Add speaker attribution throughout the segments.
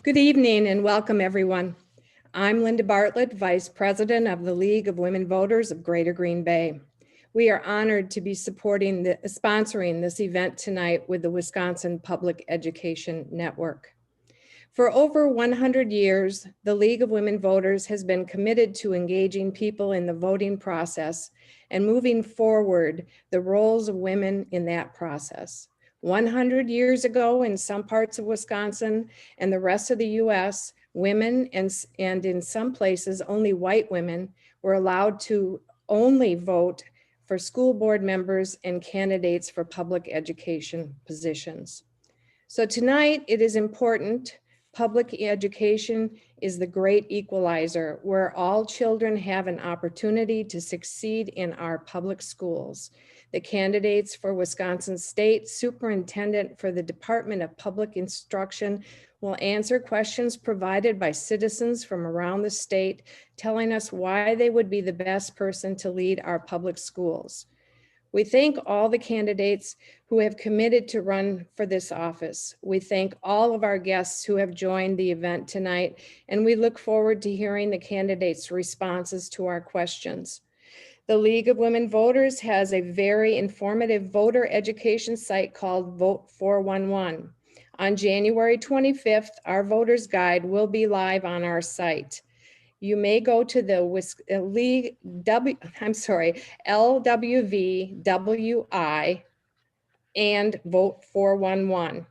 Speaker 1: Good evening and welcome, everyone. I'm Linda Bartlett, Vice President of the League of Women Voters of Greater Green Bay. We are honored to be sponsoring this event tonight with the Wisconsin Public Education Network. For over 100 years, the League of Women Voters has been committed to engaging people in the voting process and moving forward the roles of women in that process. 100 years ago, in some parts of Wisconsin and the rest of the US, women and in some places only white women were allowed to only vote for school board members and candidates for public education positions. So tonight it is important. Public education is the great equalizer where all children have an opportunity to succeed in our public schools. The candidates for Wisconsin State Superintendent for the Department of Public Instruction will answer questions provided by citizens from around the state, telling us why they would be the best person to lead our public schools. We thank all the candidates who have committed to run for this office. We thank all of our guests who have joined the event tonight, and we look forward to hearing the candidates' responses to our questions. The League of Women Voters has a very informative voter education site called Vote 411. On January 25th, our voters guide will be live on our site. You may go to the LWVWI and Vote 411.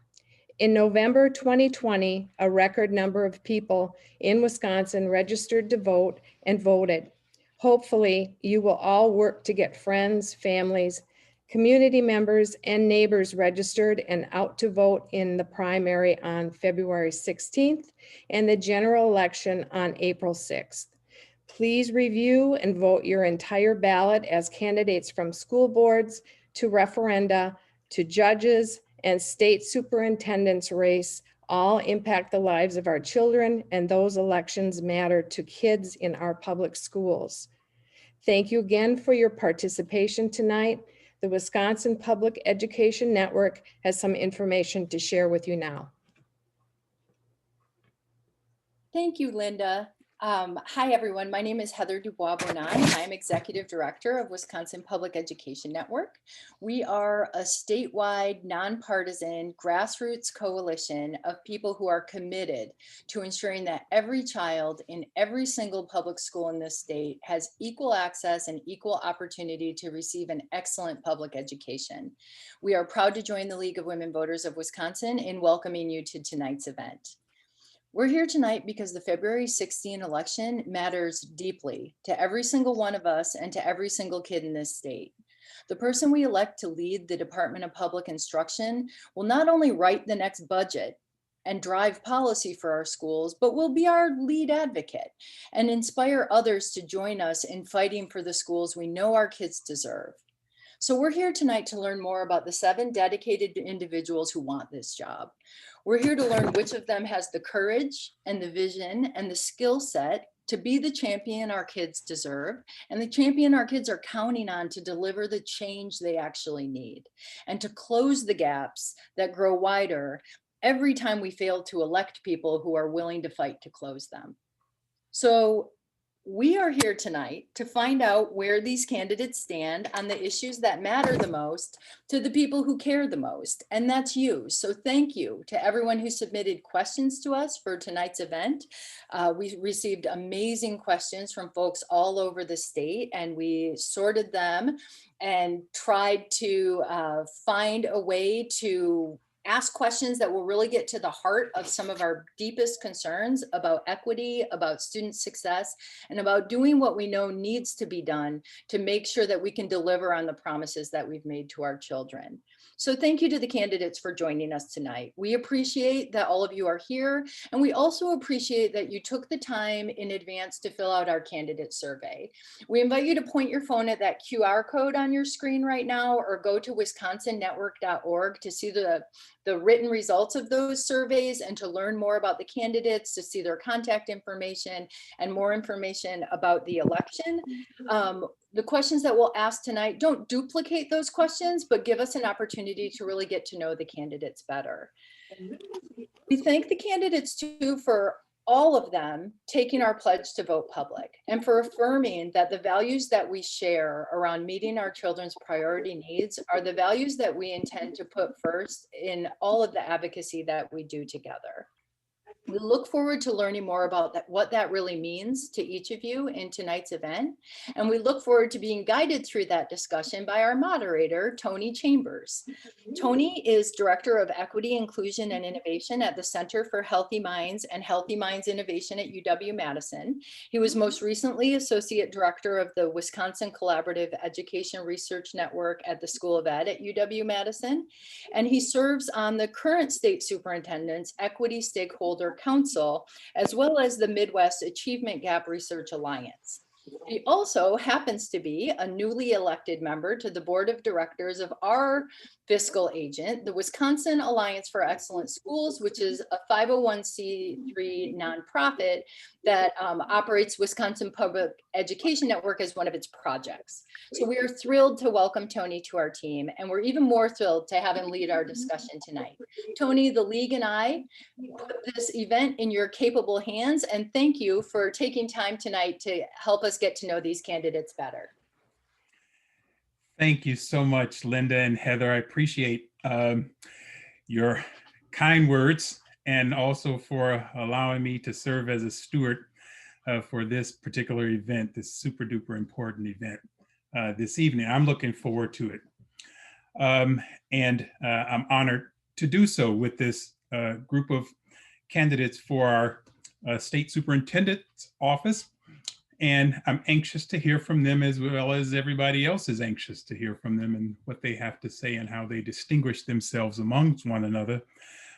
Speaker 1: In November 2020, a record number of people in Wisconsin registered to vote and voted. Hopefully, you will all work to get friends, families, community members, and neighbors registered and out to vote in the primary on February 16th and the general election on April 6th. Please review and vote your entire ballot as candidates from school boards to referenda to judges and state superintendent's race all impact the lives of our children, and those elections matter to kids in our public schools. Thank you again for your participation tonight. The Wisconsin Public Education Network has some information to share with you now.
Speaker 2: Thank you, Linda. Hi, everyone. My name is Heather Dubois. I'm Executive Director of Wisconsin Public Education Network. We are a statewide, nonpartisan, grassroots coalition of people who are committed to ensuring that every child in every single public school in this state has equal access and equal opportunity to receive an excellent public education. We are proud to join the League of Women Voters of Wisconsin in welcoming you to tonight's event. We're here tonight because the February 16 election matters deeply to every single one of us and to every single kid in this state. The person we elect to lead the Department of Public Instruction will not only write the next budget and drive policy for our schools, but will be our lead advocate and inspire others to join us in fighting for the schools we know our kids deserve. So we're here tonight to learn more about the 7 dedicated individuals who want this job. We're here to learn which of them has the courage and the vision and the skill set to be the champion our kids deserve and the champion our kids are counting on to deliver the change they actually need and to close the gaps that grow wider every time we fail to elect people who are willing to fight to close them. So we are here tonight to find out where these candidates stand on the issues that matter the most to the people who care the most, and that's you. So thank you to everyone who submitted questions to us for tonight's event. We received amazing questions from folks all over the state, and we sorted them and tried to find a way to ask questions that will really get to the heart of some of our deepest concerns about equity, about student success, and about doing what we know needs to be done to make sure that we can deliver on the promises that we've made to our children. So thank you to the candidates for joining us tonight. We appreciate that all of you are here, and we also appreciate that you took the time in advance to fill out our candidate survey. We invite you to point your phone at that QR code on your screen right now, or go to wisconsinnetwork.org to see the written results of those surveys and to learn more about the candidates, to see their contact information and more information about the election. the questions that we'll ask tonight don't duplicate those questions, but give us an opportunity to really get to know the candidates better. We thank the candidates too for all of them taking our pledge to vote public and for affirming that the values that we share around meeting our children's priority needs are the values that we intend to put first in all of the advocacy that we do together. We look forward to learning more about what that really means to each of you in tonight's event. And we look forward to being guided through that discussion by our moderator, Tony Chambers. Tony is Director of Equity, Inclusion, and Innovation at the Center for Healthy Minds and Healthy Minds Innovation at UW-Madison. He was most recently Associate Director of the Wisconsin Collaborative Education Research Network at the School of Ed at UW-Madison. And he serves on the current State Superintendent's Equity Stakeholder Council, as well as the Midwest Achievement Gap Research Alliance. He also happens to be a newly elected member to the board of directors of our fiscal agent, the Wisconsin Alliance for Excellent Schools, which is a 501c3 nonprofit that operates Wisconsin Public Education Network as one of its projects. So we are thrilled to welcome Tony to our team, and we're even more thrilled to have him lead our discussion tonight. Tony, the league and I put this event in your capable hands, and thank you for taking time tonight to help us get to know these candidates better.
Speaker 3: Thank you so much, Linda and Heather. I appreciate your kind words and also for allowing me to serve as a steward for this particular event, this super duper important event this evening. I'm looking forward to it. And I'm honored to do so with this group of candidates for our state superintendent's office. And I'm anxious to hear from them as well as everybody else is anxious to hear from them and what they have to say and how they distinguish themselves amongst one another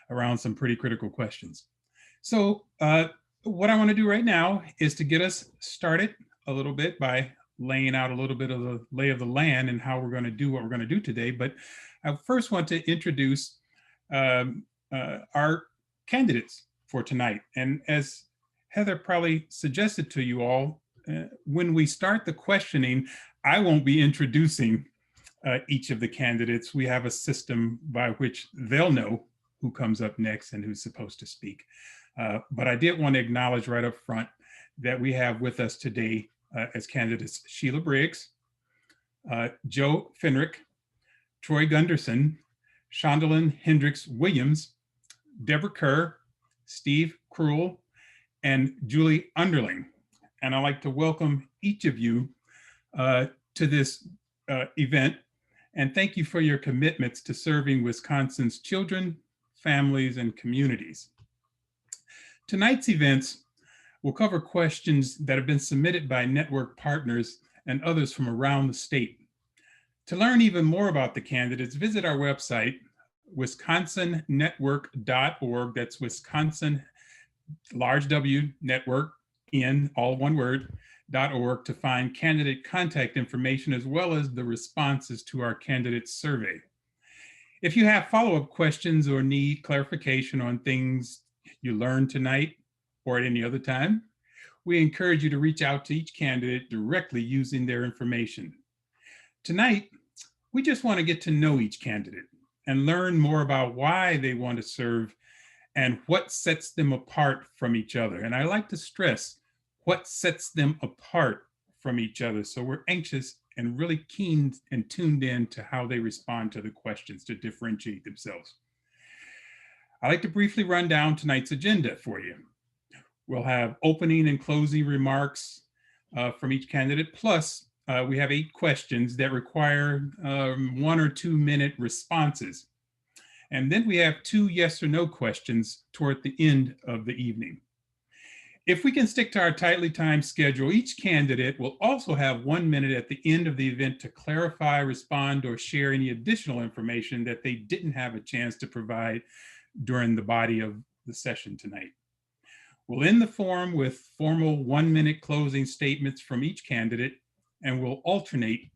Speaker 3: around some pretty critical questions. So what I want to do right now is to get us started a little bit by laying out a little bit of the lay of the land and how we're going to do what we're going to do today. But I first want to introduce our candidates for tonight. And as Heather probably suggested to you all, when we start the questioning, I won't be introducing each of the candidates. We have a system by which they'll know who comes up next and who's supposed to speak. But I did want to acknowledge right up front that we have with us today as candidates Sheila Briggs, Joe Fenrirk, Troy Gunderson, Shondalyn Hendricks Williams, Deborah Kerr, Steve Krall, and Julie Underley. And I'd like to welcome each of you to this event and thank you for your commitments to serving Wisconsin's children, families, and communities. Tonight's events will cover questions that have been submitted by network partners and others from around the state. To learn even more about the candidates, visit our website, wisconsonnetwork.org. That's Wisconsin, large W, network, in all one word, .org to find candidate contact information as well as the responses to our candidate survey. If you have follow-up questions or need clarification on things you learned tonight or at any other time, we encourage you to reach out to each candidate directly using their information. Tonight, we just want to get to know each candidate and learn more about why they want to serve and what sets them apart from each other. And I like to stress what sets them apart from each other. So we're anxious and really keen and tuned in to how they respond to the questions to differentiate themselves. I'd like to briefly run down tonight's agenda for you. We'll have opening and closing remarks from each candidate, plus we have 8 questions that require 1 or 2 minute responses. And then we have 2 yes or no questions toward the end of the evening. If we can stick to our tightly timed schedule, each candidate will also have 1 minute at the end of the event to clarify, respond, or share any additional information that they didn't have a chance to provide during the body of the session tonight. We'll end the forum with formal 1 minute closing statements from each candidate, and we'll alternate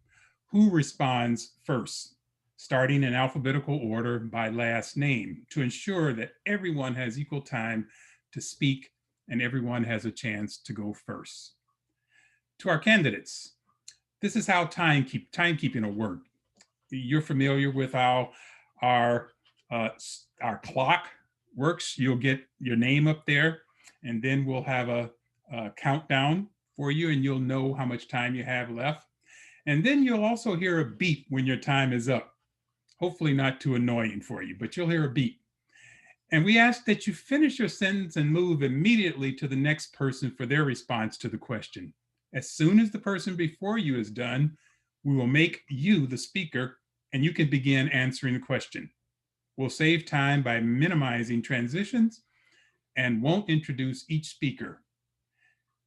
Speaker 3: who responds first, starting in alphabetical order by last name to ensure that everyone has equal time to speak and everyone has a chance to go first. To our candidates, This is how timekeeping will work. You're familiar with how our clock works. You'll get your name up there, and then we'll have a countdown for you, and you'll know how much time you have left. And then you'll also hear a beep when your time is up. Hopefully not too annoying for you, but you'll hear a beep. And we ask that you finish your sentence and move immediately to the next person for their response to the question. As soon as the person before you is done, we will make you the speaker and you can begin answering the question. We'll save time by minimizing transitions and won't introduce each speaker.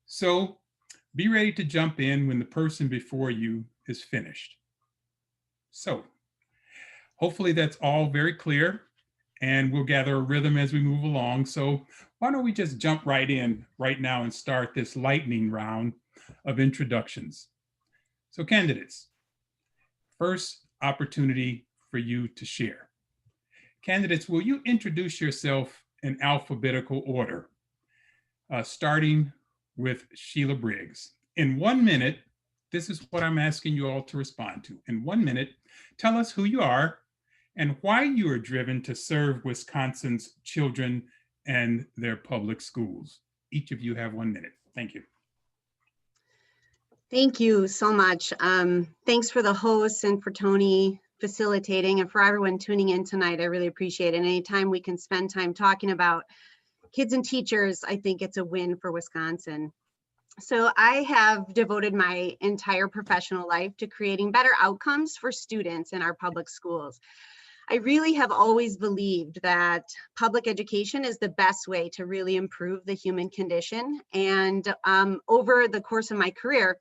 Speaker 3: So be ready to jump in when the person before you is finished. So hopefully that's all very clear, and we'll gather a rhythm as we move along. So why don't we just jump right in right now and start this lightning round of introductions. So candidates, first opportunity for you to share. Candidates, will you introduce yourself in alphabetical order, starting with Sheila Briggs. In 1 minute, this is what I'm asking you all to respond to. In 1 minute, tell us who you are and why you are driven to serve Wisconsin's children and their public schools. Each of you have 1 minute. Thank you.
Speaker 4: Thank you so much. Thanks for the hosts and for Tony facilitating, and for everyone tuning in tonight. I really appreciate it. Anytime we can spend time talking about kids and teachers, I think it's a win for Wisconsin. So I have devoted my entire professional life to creating better outcomes for students in our public schools. I really have always believed that public education is the best way to really improve the human condition. And over the course of my career,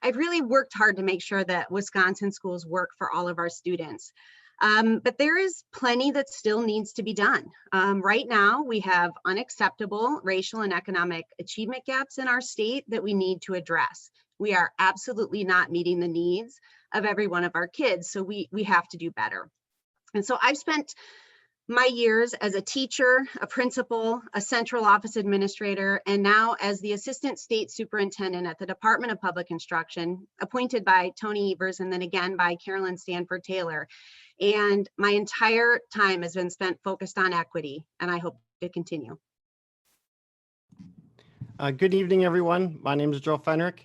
Speaker 4: I've really worked hard to make sure that Wisconsin schools work for all of our students. But there is plenty that still needs to be done. Right now, we have unacceptable racial and economic achievement gaps in our state that we need to address. We are absolutely not meeting the needs of every one of our kids, so we have to do better. And so I've spent my years as a teacher, a principal, a central office administrator, and now as the assistant state superintendent at the Department of Public Instruction, appointed by Tony Evers and then again by Carolyn Stanford Taylor. And my entire time has been spent focused on equity, and I hope to continue.
Speaker 5: Good evening, everyone. My name is Joe Fenrirk,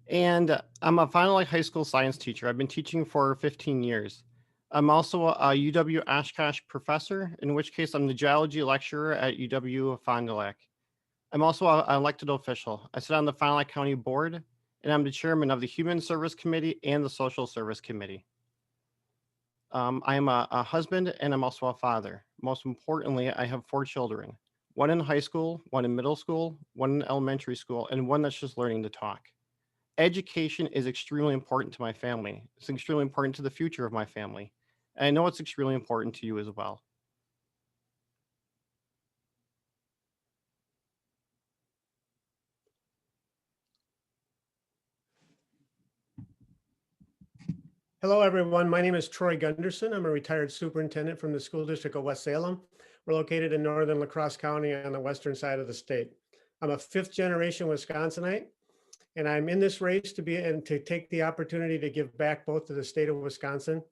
Speaker 5: and I'm a final high school science teacher. I've been teaching for 15 years. I'm also a UW Oshkosh professor, in which case I'm the geology lecturer at UW Fond du Lac. I'm also an elected official. I sit on the Fond du Lac County Board, and I'm the chairman of the Human Service Committee and the Social Service Committee. I am a husband, and I'm also a father. Most importantly, I have 4 children, one in high school, one in middle school, one in elementary school, and one that's just learning to talk. Education is extremely important to my family. It's extremely important to the future of my family. And I know it's extremely important to you as well.
Speaker 6: Hello, everyone. My name is Troy Gunderson. I'm a retired superintendent from the School District of West Salem. We're located in northern La Crosse County on the western side of the state. I'm a 5th generation Wisconsinite, and I'm in this race to take the opportunity to give back both to the state of Wisconsin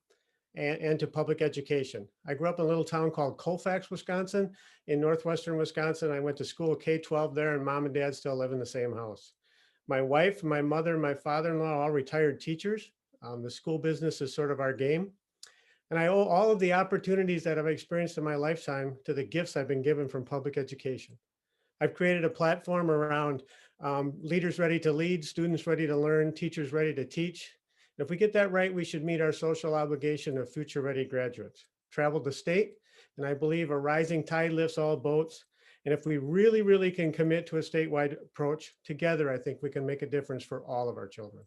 Speaker 6: and to public education. I grew up in a little town called Colfax, Wisconsin, in northwestern Wisconsin. I went to school K-12 there, and mom and dad still live in the same house. My wife, my mother, and my father-in-law are all retired teachers. The school business is sort of our game. And I owe all of the opportunities that I've experienced in my lifetime to the gifts I've been given from public education. I've created a platform around leaders ready to lead, students ready to learn, teachers ready to teach. If we get that right, we should meet our social obligation of future-ready graduates. Traveled the state, and I believe a rising tide lifts all boats. And if we really, really can commit to a statewide approach together, I think we can make a difference for all of our children.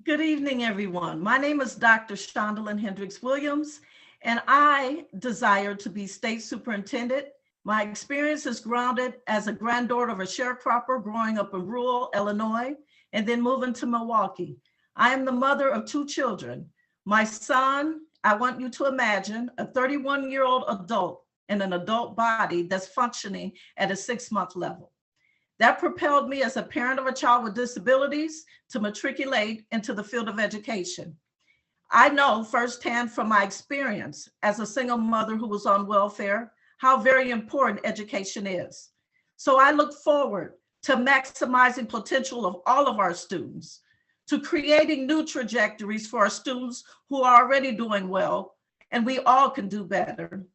Speaker 7: Good evening, everyone. My name is Dr. Shondalyn Hendricks Williams, and I desire to be state superintendent. My experience is grounded as a granddaughter of a sharecropper growing up in rural Illinois and then moving to Milwaukee. I am the mother of 2 children. My son, I want you to imagine a 31-year-old adult in an adult body that's functioning at a 6-month level. That propelled me as a parent of a child with disabilities to matriculate into the field of education. I know firsthand from my experience as a single mother who was on welfare, how very important education is. So I look forward to maximizing potential of all of our students, to creating new trajectories for our students who are already doing well, and we all can do better.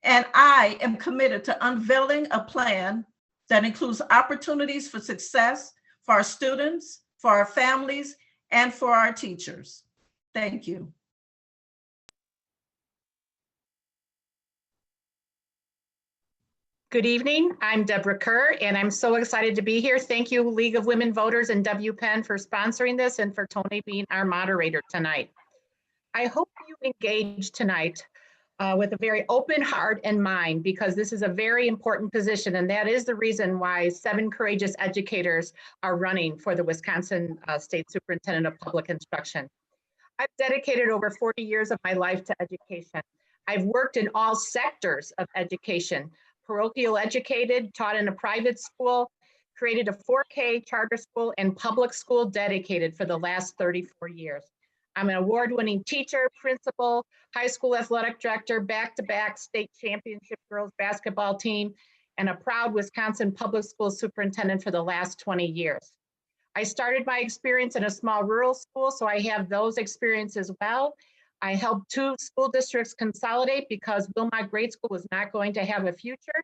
Speaker 7: And I am committed to unveiling a plan that includes opportunities for success for our students, for our families, and for our teachers. Thank you.
Speaker 8: Good evening, I'm Deborah Kerr, and I'm so excited to be here. Thank you, League of Women Voters and WPEN for sponsoring this and for Tony being our moderator tonight. I hope you engage tonight with a very open heart and mind, because this is a very important position, and that is the reason why 7 courageous educators are running for the Wisconsin State Superintendent of Public Instruction. I've dedicated over 40 years of my life to education. I've worked in all sectors of education, parochial educated, taught in a private school, created a 4K charter school, and public school dedicated for the last 34 years. I'm an award-winning teacher, principal, high school athletic director, back-to-back state championship girls basketball team, and a proud Wisconsin public school superintendent for the last 20 years. I started my experience in a small rural school, so I have those experiences as well. I helped 2 school districts consolidate because Wilmot Grade School was not going to have a future.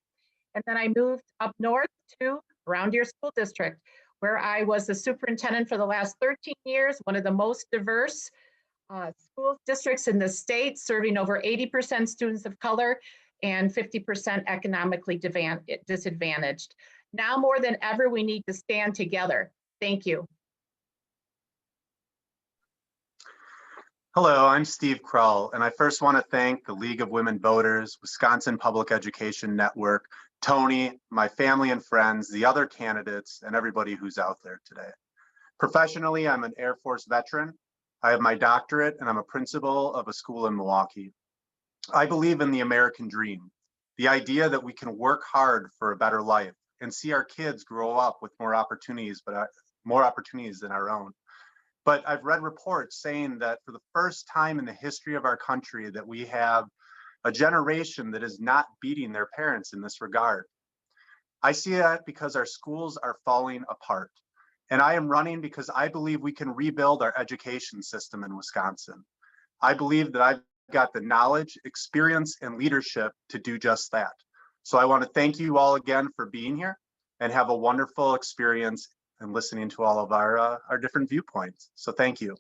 Speaker 8: And then I moved up north to Round Deer School District, where I was the superintendent for the last 13 years, one of the most diverse school districts in the state, serving over 80% students of color and 50% economically disadvantaged. Now more than ever, we need to stand together. Thank you.
Speaker 9: Hello, I'm Steve Krall, and I first want to thank the League of Women Voters, Wisconsin Public Education Network, Tony, my family and friends, the other candidates, and everybody who's out there today. Professionally, I'm an Air Force veteran. I have my doctorate, and I'm a principal of a school in Milwaukee. I believe in the American dream, the idea that we can work hard for a better life and see our kids grow up with more opportunities than our own. But I've read reports saying that for the first time in the history of our country that we have a generation that is not beating their parents in this regard. I see that because our schools are falling apart. And I am running because I believe we can rebuild our education system in Wisconsin. I believe that I've got the knowledge, experience, and leadership to do just that. So I want to thank you all again for being here and have a wonderful experience and listening to all of our different viewpoints. So thank you.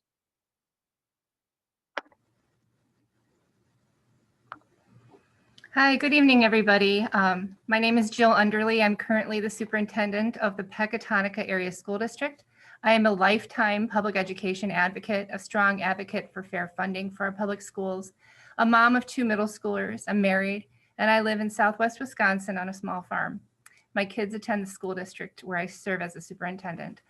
Speaker 10: Hi, good evening, everybody. My name is Jill Underley. I'm currently the superintendent of the Pecatonica Area School District. I am a lifetime public education advocate, a strong advocate for fair funding for our public schools, a mom of 2 middle schoolers, I'm married, and I live in Southwest Wisconsin on a small farm. My kids attend the school district where I serve as a superintendent.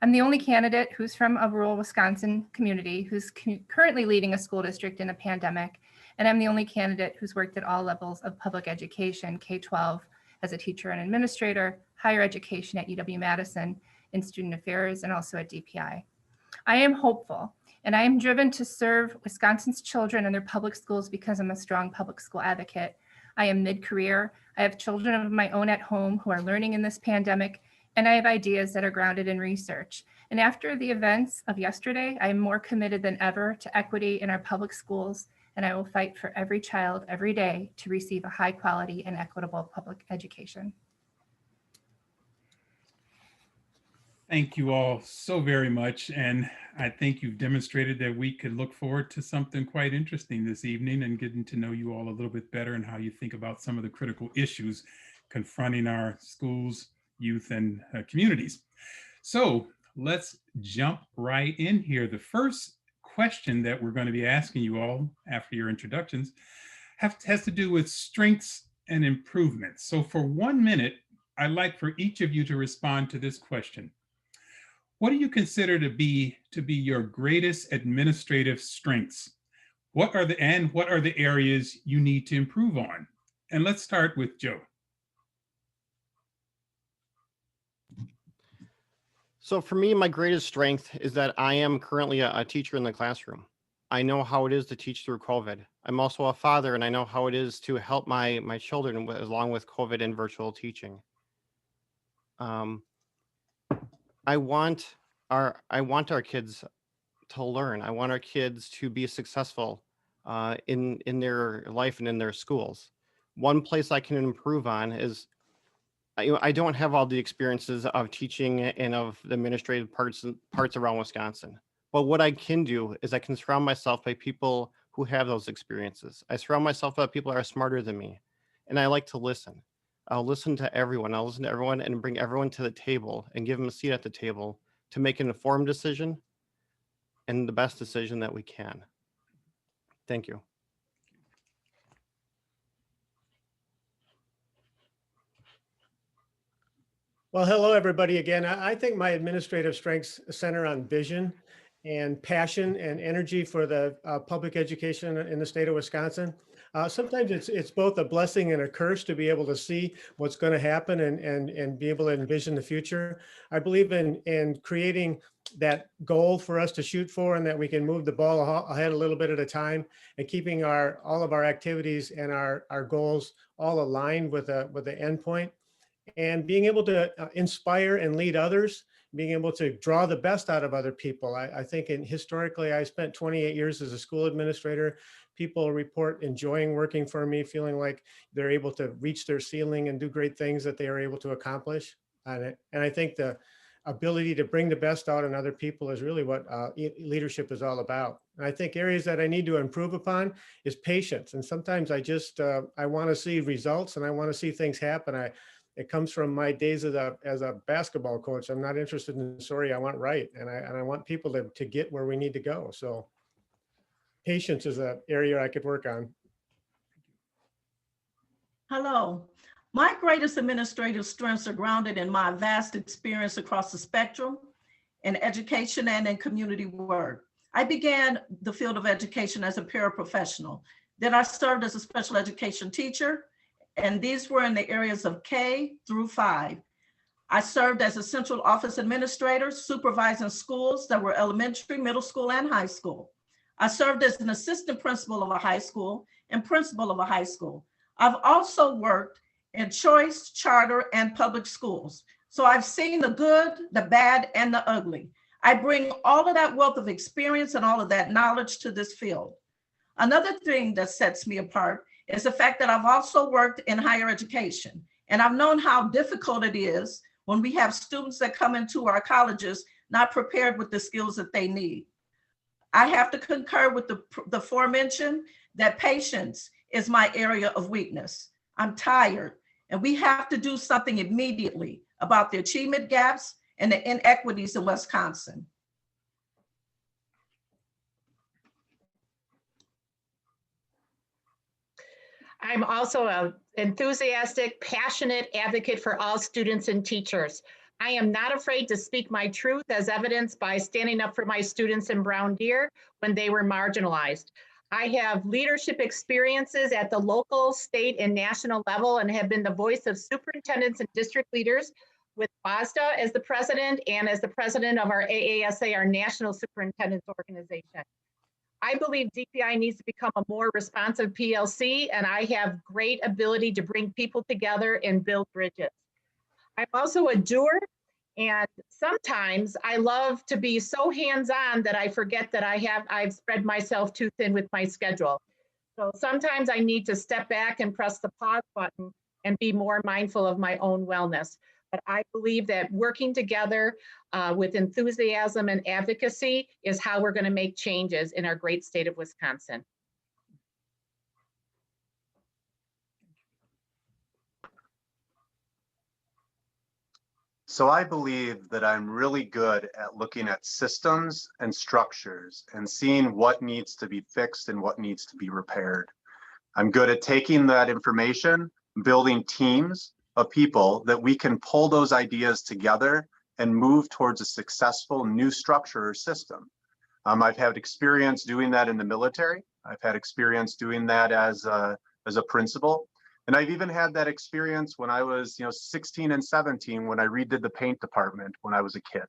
Speaker 10: I'm the only candidate who's from a rural Wisconsin community who's currently leading a school district in a pandemic. And I'm the only candidate who's worked at all levels of public education, K-12 as a teacher and administrator, higher education at UW-Madison, in student affairs, and also at DPI. I am hopeful, and I am driven to serve Wisconsin's children and their public schools because I'm a strong public school advocate. I am mid-career. I have children of my own at home who are learning in this pandemic, and I have ideas that are grounded in research. And after the events of yesterday, I am more committed than ever to equity in our public schools, and I will fight for every child every day to receive a high quality and equitable public education.
Speaker 3: Thank you all so very much. And I think you've demonstrated that we could look forward to something quite interesting this evening and getting to know you all a little bit better and how you think about some of the critical issues confronting our schools, youth, and communities. So let's jump right in here. The first question that we're going to be asking you all after your introductions has to do with strengths and improvements. So for 1 minute, I'd like for each of you to respond to this question. What do you consider to be your greatest administrative strengths? What are the areas you need to improve on? And let's start with Joe.
Speaker 5: So for me, my greatest strength is that I am currently a teacher in the classroom. I know how it is to teach through COVID. I'm also a father, and I know how it is to help my children along with COVID and virtual teaching. I want our kids to learn. I want our kids to be successful in their life and in their schools. One place I can improve on is I don't have all the experiences of teaching and of the administrative parts around Wisconsin. But what I can do is I can surround myself by people who have those experiences. I surround myself by people that are smarter than me, and I like to listen. I'll listen to everyone. I'll listen to everyone and bring everyone to the table and give them a seat at the table to make an informed decision and the best decision that we can. Thank you.
Speaker 6: Well, hello, everybody again. I think my administrative strengths center on vision and passion and energy for the public education in the state of Wisconsin. Sometimes it's both a blessing and a curse to be able to see what's going to happen and be able to envision the future. I believe in creating that goal for us to shoot for, and that we can move the ball ahead a little bit at a time, and keeping all of our activities and our goals all aligned with the end point. And being able to inspire and lead others, being able to draw the best out of other people. I think historically, I spent 28 years as a school administrator. People report enjoying working for me, feeling like they're able to reach their ceiling and do great things that they are able to accomplish. And I think the ability to bring the best out in other people is really what leadership is all about. And I think areas that I need to improve upon is patience. And sometimes I just, I want to see results and I want to see things happen. It comes from my days as a basketball coach. I'm not interested in sorry, I want right. And I want people to get where we need to go. So patience is an area I could work on.
Speaker 7: Hello. My greatest administrative strengths are grounded in my vast experience across the spectrum in education and in community work. I began the field of education as a paraprofessional. Then I served as a special education teacher, and these were in the areas of K through 5. I served as a central office administrator, supervising schools that were elementary, middle school, and high school. I served as an assistant principal of a high school and principal of a high school. I've also worked in choice, charter, and public schools. So I've seen the good, the bad, and the ugly. I bring all of that wealth of experience and all of that knowledge to this field. Another thing that sets me apart is the fact that I've also worked in higher education, and I've known how difficult it is when we have students that come into our colleges not prepared with the skills that they need. I have to concur with the aforementioned that patience is my area of weakness. I'm tired, and we have to do something immediately about the achievement gaps and the inequities in Wisconsin.
Speaker 8: I'm also an enthusiastic, passionate advocate for all students and teachers. I am not afraid to speak my truth, as evidenced by standing up for my students in Brown Deer when they were marginalized. I have leadership experiences at the local, state, and national level, and have been the voice of superintendents and district leaders with WASDA as the president and as the president of our AASA, our National Superintendents Organization. I believe DPI needs to become a more responsive PLC, and I have great ability to bring people together and build bridges. I'm also a doer, and sometimes I love to be so hands-on that I forget that I've spread myself too thin with my schedule. So sometimes I need to step back and press the pause button and be more mindful of my own wellness. But I believe that working together with enthusiasm and advocacy is how we're going to make changes in our great state of Wisconsin.
Speaker 9: So I believe that I'm really good at looking at systems and structures and seeing what needs to be fixed and what needs to be repaired. I'm good at taking that information, building teams of people that we can pull those ideas together and move towards a successful new structure or system. I've had experience doing that in the military. I've had experience doing that as a principal. And I've even had that experience when I was 16 and 17 when I redid the paint department when I was a kid.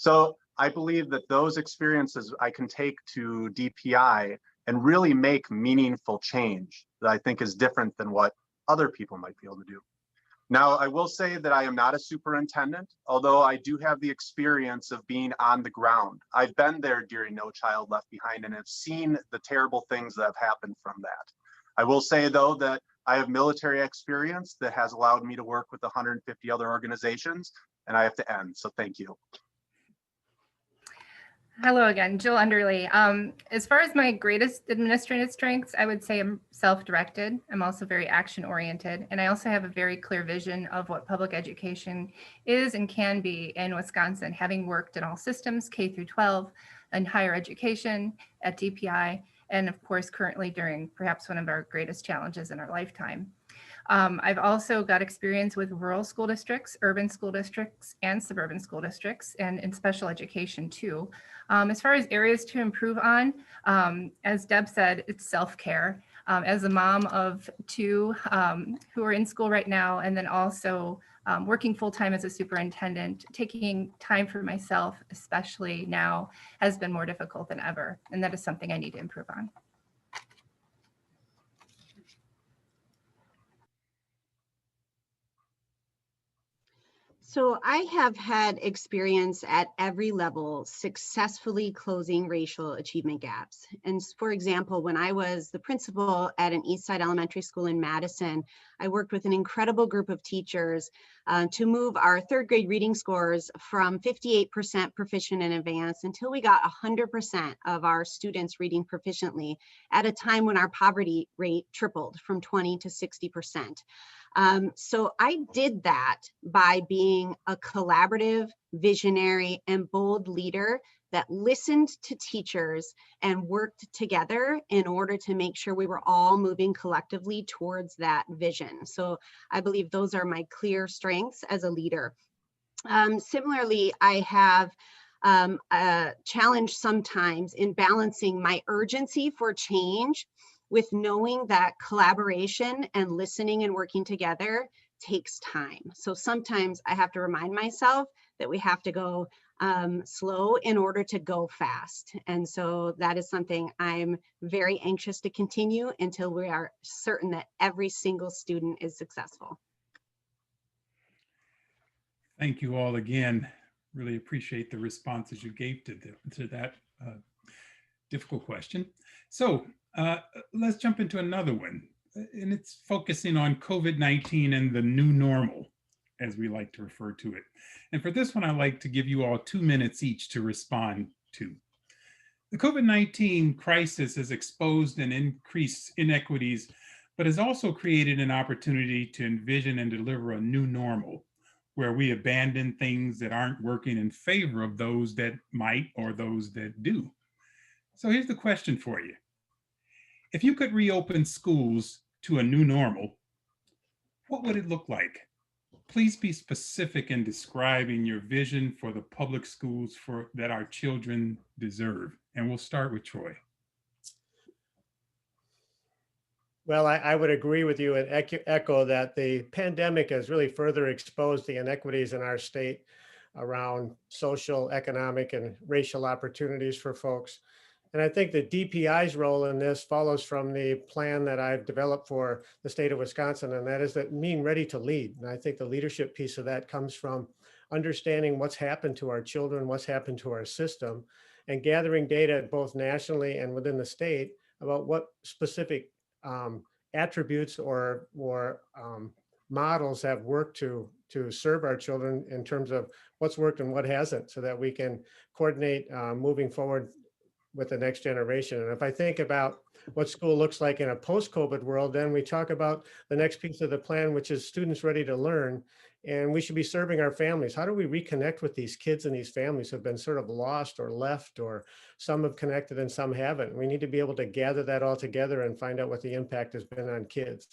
Speaker 9: So I believe that those experiences I can take to DPI and really make meaningful change that I think is different than what other people might be able to do. Now, I will say that I am not a superintendent, although I do have the experience of being on the ground. I've been there during No Child Left Behind and have seen the terrible things that have happened from that. I will say, though, that I have military experience that has allowed me to work with 150 other organizations, and I have to end, so thank you.
Speaker 10: Hello again, Jill Underley. As far as my greatest administrative strengths, I would say I'm self-directed. I'm also very action-oriented, and I also have a very clear vision of what public education is and can be in Wisconsin, having worked in all systems, K through 12, and higher education at DPI, and of course, currently during perhaps one of our greatest challenges in our lifetime. I've also got experience with rural school districts, urban school districts, and suburban school districts, and in special education too. As far as areas to improve on, as Deb said, it's self-care. As a mom of two who are in school right now, and then also working full-time as a superintendent, taking time for myself, especially now, has been more difficult than ever. And that is something I need to improve on.
Speaker 4: So I have had experience at every level successfully closing racial achievement gaps. And for example, when I was the principal at an East Side elementary school in Madison, I worked with an incredible group of teachers to move our third grade reading scores from 58% proficient in advanced until we got 100% of our students reading proficiently at a time when our poverty rate tripled from 20 to 60%. So I did that by being a collaborative, visionary, and bold leader that listened to teachers and worked together in order to make sure we were all moving collectively towards that vision. So I believe those are my clear strengths as a leader. Similarly, I have a challenge sometimes in balancing my urgency for change with knowing that collaboration and listening and working together takes time. So sometimes I have to remind myself that we have to go slow in order to go fast. And so that is something I'm very anxious to continue until we are certain that every single student is successful.
Speaker 3: Thank you all again. Really appreciate the responses you gave to that difficult question. So let's jump into another one, and it's focusing on COVID-19 and the new normal, as we like to refer to it. And for this one, I'd like to give you all 2 minutes each to respond to. The COVID-19 crisis has exposed and increased inequities, but has also created an opportunity to envision and deliver a new normal, where we abandon things that aren't working in favor of those that might or those that do. So here's the question for you. If you could reopen schools to a new normal, what would it look like? Please be specific in describing your vision for the public schools that our children deserve. And we'll start with Troy.
Speaker 6: Well, I would agree with you and echo that the pandemic has really further exposed the inequities in our state around social, economic, and racial opportunities for folks. And I think that DPI's role in this follows from the plan that I've developed for the state of Wisconsin, and that is that being ready to lead. And I think the leadership piece of that comes from understanding what's happened to our children, what's happened to our system, and gathering data both nationally and within the state about what specific attributes or models have worked to serve our children in terms of what's worked and what hasn't, so that we can coordinate moving forward with the next generation. And if I think about what school looks like in a post-COVID world, then we talk about the next piece of the plan, which is students ready to learn. And we should be serving our families. How do we reconnect with these kids and these families who have been sort of lost or left, or some have connected and some haven't? We need to be able to gather that all together and find out what the impact has been on kids.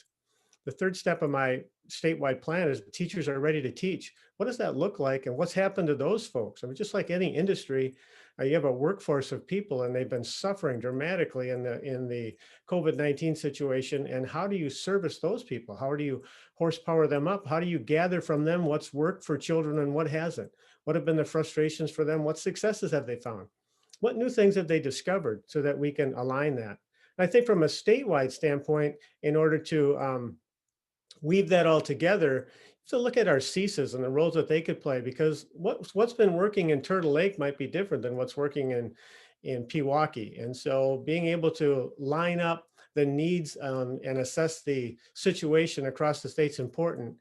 Speaker 6: The third step of my statewide plan is teachers are ready to teach. What does that look like, and what's happened to those folks? I mean, just like any industry, you have a workforce of people, and they've been suffering dramatically in the COVID-19 situation. And how do you service those people? How do you horsepower them up? How do you gather from them what's worked for children and what hasn't? What have been the frustrations for them? What successes have they found? What new things have they discovered so that we can align that? I think from a statewide standpoint, in order to weave that all together, to look at our CSAs and the roles that they could play, because what's been working in Turtle Lake might be different than what's working in Pewaukee. And so being able to line up the needs and assess the situation across the state's important,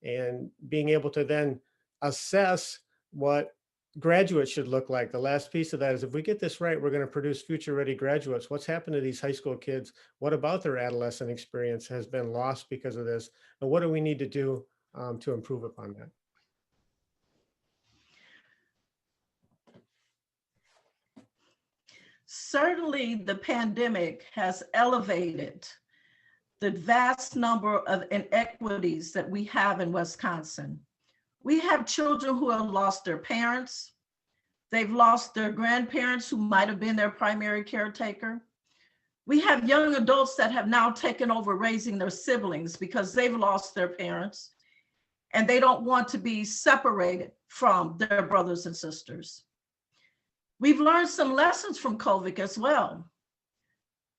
Speaker 6: and being able to then assess what graduates should look like. The last piece of that is, if we get this right, we're going to produce future ready graduates. What's happened to these high school kids? What about their adolescent experience has been lost because of this? And what do we need to do to improve upon that?
Speaker 7: Certainly, the pandemic has elevated the vast number of inequities that we have in Wisconsin. We have children who have lost their parents. They've lost their grandparents who might have been their primary caretaker. We have young adults that have now taken over raising their siblings because they've lost their parents and they don't want to be separated from their brothers and sisters. We've learned some lessons from COVID as well.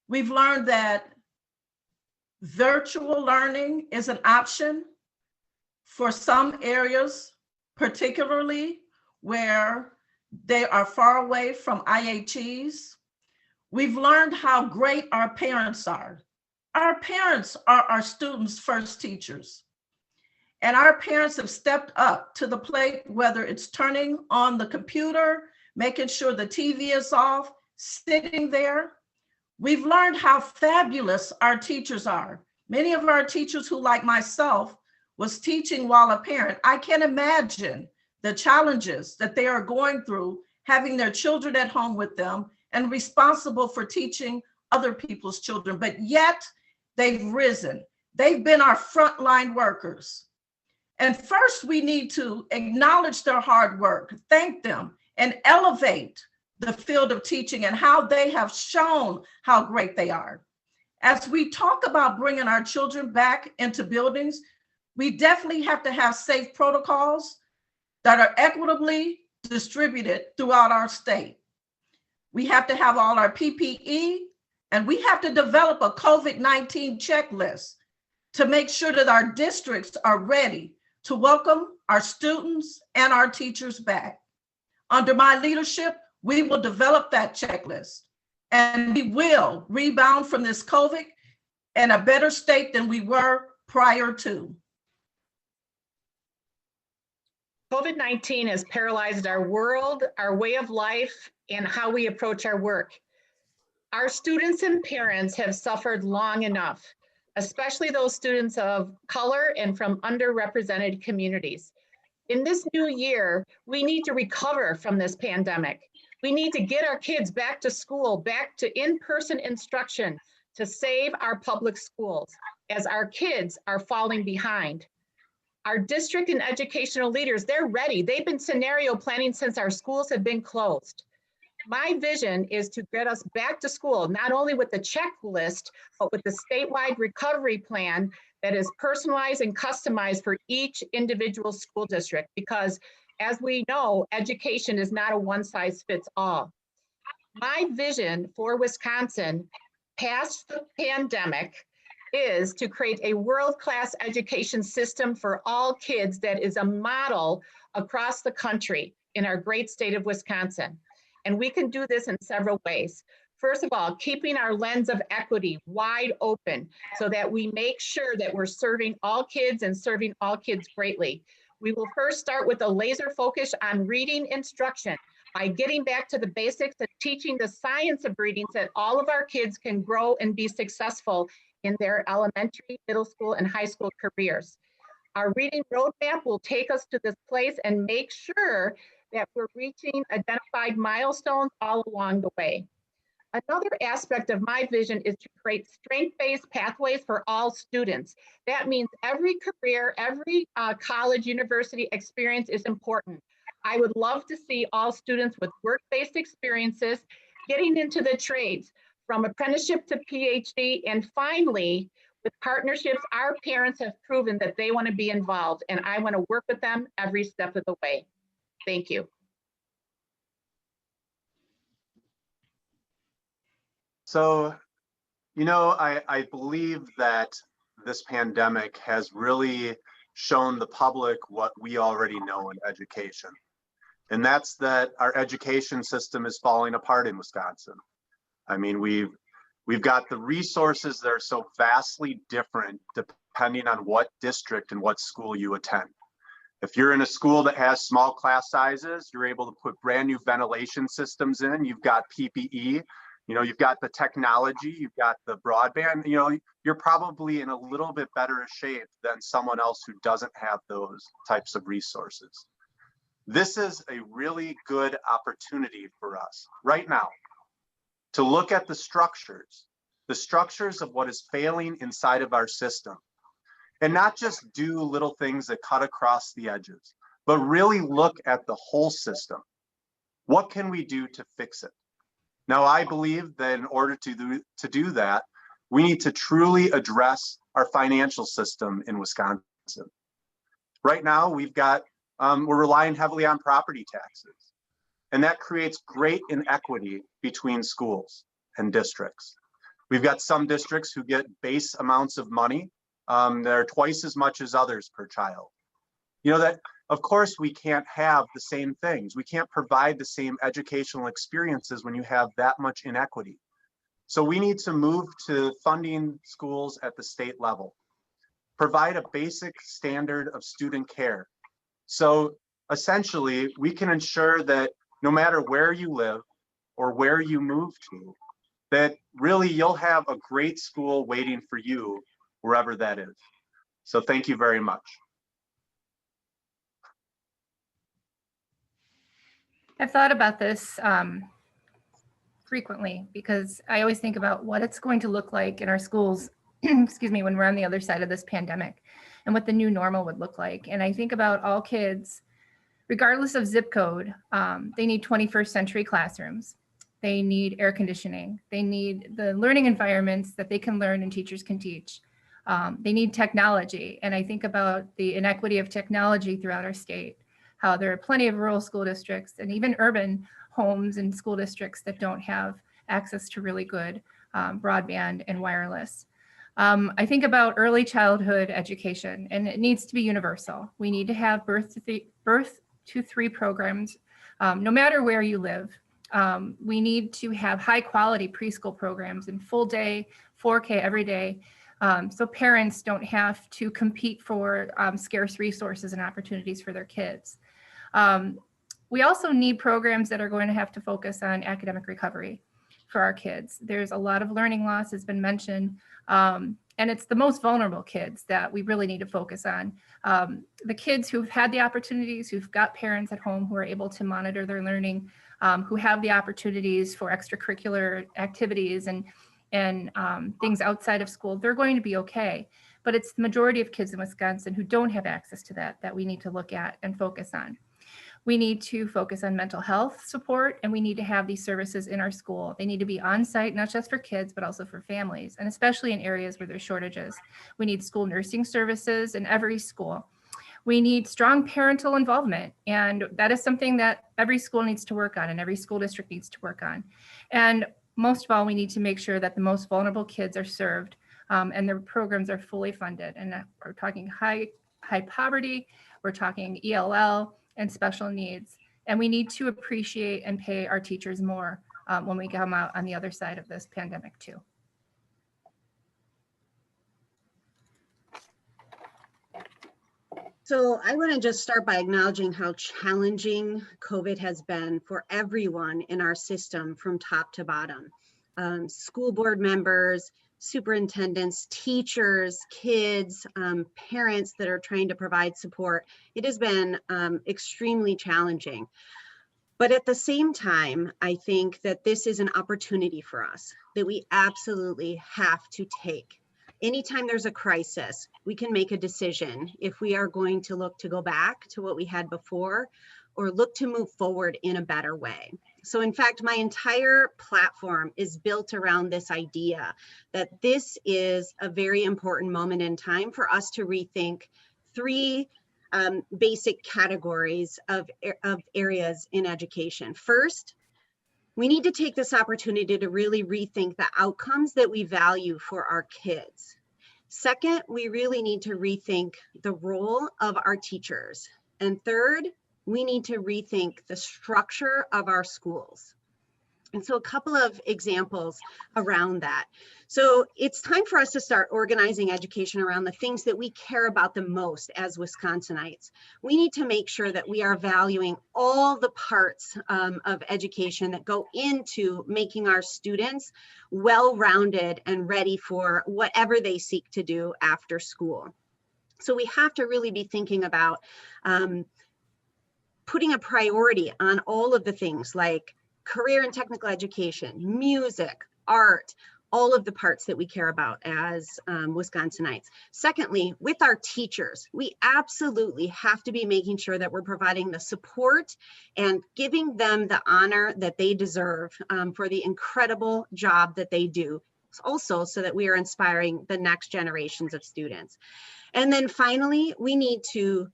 Speaker 7: We've learned that virtual learning is an option for some areas, particularly where they are far away from IHEs. We've learned how great our parents are. Our parents are our students' first teachers. And our parents have stepped up to the plate, whether it's turning on the computer, making sure the TV is off, sitting there. We've learned how fabulous our teachers are. Many of our teachers who, like myself, was teaching while a parent, I can't imagine the challenges that they are going through having their children at home with them and responsible for teaching other people's children, but yet they've risen. They've been our frontline workers. And first, we need to acknowledge their hard work, thank them, and elevate the field of teaching and how they have shown how great they are. As we talk about bringing our children back into buildings, we definitely have to have safe protocols that are equitably distributed throughout our state. We have to have all our PPE, and we have to develop a COVID-19 checklist to make sure that our districts are ready to welcome our students and our teachers back. Under my leadership, we will develop that checklist, and we will rebound from this COVID in a better state than we were prior to.
Speaker 8: COVID-19 has paralyzed our world, our way of life, and how we approach our work. Our students and parents have suffered long enough, especially those students of color and from underrepresented communities. In this new year, we need to recover from this pandemic. We need to get our kids back to school, back to in-person instruction to save our public schools as our kids are falling behind. Our district and educational leaders, they're ready. They've been scenario planning since our schools have been closed. My vision is to get us back to school, not only with the checklist, but with the statewide recovery plan that is personalized and customized for each individual school district. Because as we know, education is not a one-size-fits-all. My vision for Wisconsin past the pandemic is to create a world-class education system for all kids that is a model across the country in our great state of Wisconsin. And we can do this in several ways. First of all, keeping our lens of equity wide open so that we make sure that we're serving all kids and serving all kids greatly. We will first start with a laser focus on reading instruction by getting back to the basics of teaching the science of reading so that all of our kids can grow and be successful in their elementary, middle school, and high school careers. Our reading roadmap will take us to this place and make sure that we're reaching identified milestones all along the way. Another aspect of my vision is to create strength-based pathways for all students. That means every career, every college, university experience is important. I would love to see all students with work-based experiences getting into the trades, from apprenticeship to PhD, and finally, with partnerships, our parents have proven that they want to be involved, and I want to work with them every step of the way. Thank you.
Speaker 9: So, I believe that this pandemic has really shown the public what we already know in education. And that's that our education system is falling apart in Wisconsin. I mean, we've got the resources that are so vastly different depending on what district and what school you attend. If you're in a school that has small class sizes, you're able to put brand new ventilation systems in. You've got PPE, you've got the technology, you've got the broadband, you're probably in a little bit better shape than someone else who doesn't have those types of resources. This is a really good opportunity for us right now to look at the structures of what is failing inside of our system, and not just do little things that cut across the edges, but really look at the whole system. What can we do to fix it? Now, I believe that in order to do that, we need to truly address our financial system in Wisconsin. Right now, we're relying heavily on property taxes, and that creates great inequity between schools and districts. We've got some districts who get base amounts of money that are twice as much as others per child. That, of course, we can't have the same things. We can't provide the same educational experiences when you have that much inequity. So we need to move to funding schools at the state level, provide a basic standard of student care. So essentially, we can ensure that no matter where you live or where you move to, that really you'll have a great school waiting for you wherever that is. So thank you very much.
Speaker 10: I've thought about this frequently because I always think about what it's going to look like in our schools, excuse me, when we're on the other side of this pandemic and what the new normal would look like. And I think about all kids, regardless of zip code, they need 21st century classrooms. They need air conditioning. They need the learning environments that they can learn and teachers can teach. They need technology. And I think about the inequity of technology throughout our state, how there are plenty of rural school districts and even urban homes and school districts that don't have access to really good broadband and wireless. I think about early childhood education, and it needs to be universal. We need to have birth to three programs, no matter where you live. We need to have high quality preschool programs and full day, 4K every day, so parents don't have to compete for scarce resources and opportunities for their kids. We also need programs that are going to have to focus on academic recovery for our kids. There's a lot of learning loss has been mentioned, and it's the most vulnerable kids that we really need to focus on. The kids who've had the opportunities, who've got parents at home who are able to monitor their learning, who have the opportunities for extracurricular activities and things outside of school, they're going to be okay. But it's the majority of kids in Wisconsin who don't have access to that we need to look at and focus on. We need to focus on mental health support, and we need to have these services in our school. They need to be on site, not just for kids, but also for families, and especially in areas where there's shortages. We need school nursing services in every school. We need strong parental involvement, and that is something that every school needs to work on and every school district needs to work on. And most of all, we need to make sure that the most vulnerable kids are served and their programs are fully funded. And we're talking high poverty, we're talking ELL and special needs. And we need to appreciate and pay our teachers more when we come out on the other side of this pandemic too.
Speaker 4: So I want to just start by acknowledging how challenging COVID has been for everyone in our system from top to bottom. School board members, superintendents, teachers, kids, parents that are trying to provide support. It has been extremely challenging. But at the same time, I think that this is an opportunity for us that we absolutely have to take. Anytime there's a crisis, we can make a decision if we are going to look to go back to what we had before or look to move forward in a better way. So in fact, my entire platform is built around this idea that this is a very important moment in time for us to rethink three basic categories of areas in education. First, we need to take this opportunity to really rethink the outcomes that we value for our kids. Second, we really need to rethink the role of our teachers. And third, we need to rethink the structure of our schools. And so a couple of examples around that. So it's time for us to start organizing education around the things that we care about the most as Wisconsinites. We need to make sure that we are valuing all the parts of education that go into making our students well-rounded and ready for whatever they seek to do after school. So we have to really be thinking about putting a priority on all of the things like career and technical education, music, art, all of the parts that we care about as Wisconsinites. Secondly, with our teachers, we absolutely have to be making sure that we're providing the support and giving them the honor that they deserve for the incredible job that they do. Also, so that we are inspiring the next generations of students. And then finally, we need to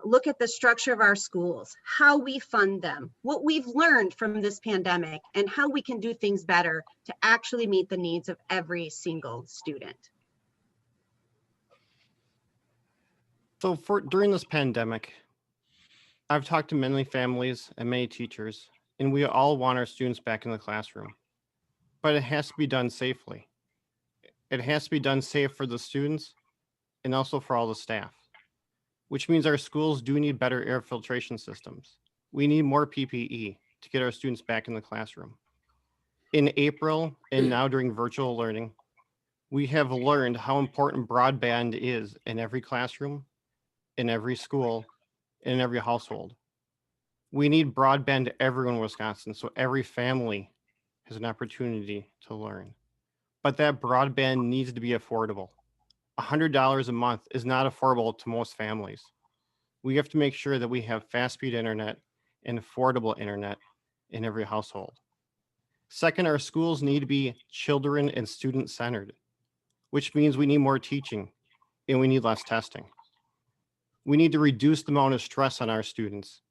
Speaker 4: look at the structure of our schools, how we fund them, what we've learned from this pandemic, and how we can do things better to actually meet the needs of every single student.
Speaker 5: So during this pandemic, I've talked to many families and many teachers, and we all want our students back in the classroom, but it has to be done safely. It has to be done safe for the students and also for all the staff, which means our schools do need better air filtration systems. We need more PPE to get our students back in the classroom. In April and now during virtual learning, we have learned how important broadband is in every classroom, in every school, and in every household. We need broadband everywhere in Wisconsin, so every family has an opportunity to learn. But that broadband needs to be affordable. $100 a month is not affordable to most families. We have to make sure that we have fast speed internet and affordable internet in every household. Second, our schools need to be children and student centered, which means we need more teaching and we need less testing. We need to reduce the amount of stress on our students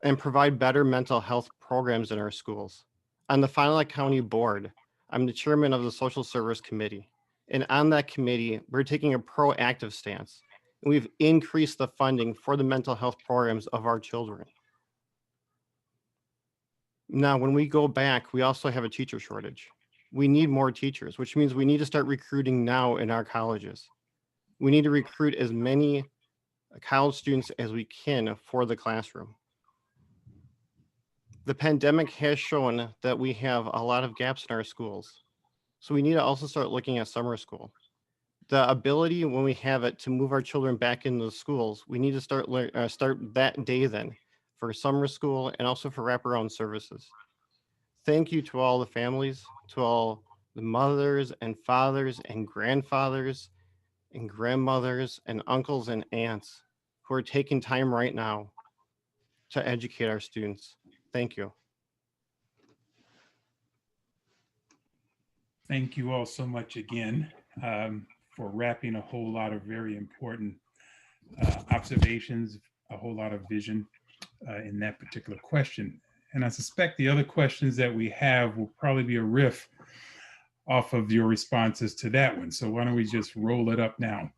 Speaker 5: and provide better mental health programs in our schools. On the Fond du Lac County Board, I'm the chairman of the Social Service Committee. And on that committee, we're taking a proactive stance. And we've increased the funding for the mental health programs of our children. Now, when we go back, we also have a teacher shortage. We need more teachers, which means we need to start recruiting now in our colleges. We need to recruit as many college students as we can for the classroom. The pandemic has shown that we have a lot of gaps in our schools. So we need to also start looking at summer school. The ability when we have it to move our children back into the schools, we need to start that day then for summer school and also for wraparound services. Thank you to all the families, to all the mothers and fathers and grandfathers and grandmothers and uncles and aunts who are taking time right now to educate our students. Thank you.
Speaker 3: Thank you all so much again for wrapping a whole lot of very important observations, a whole lot of vision in that particular question. And I suspect the other questions that we have will probably be a riff off of your responses to that one. So why don't we just roll it up now?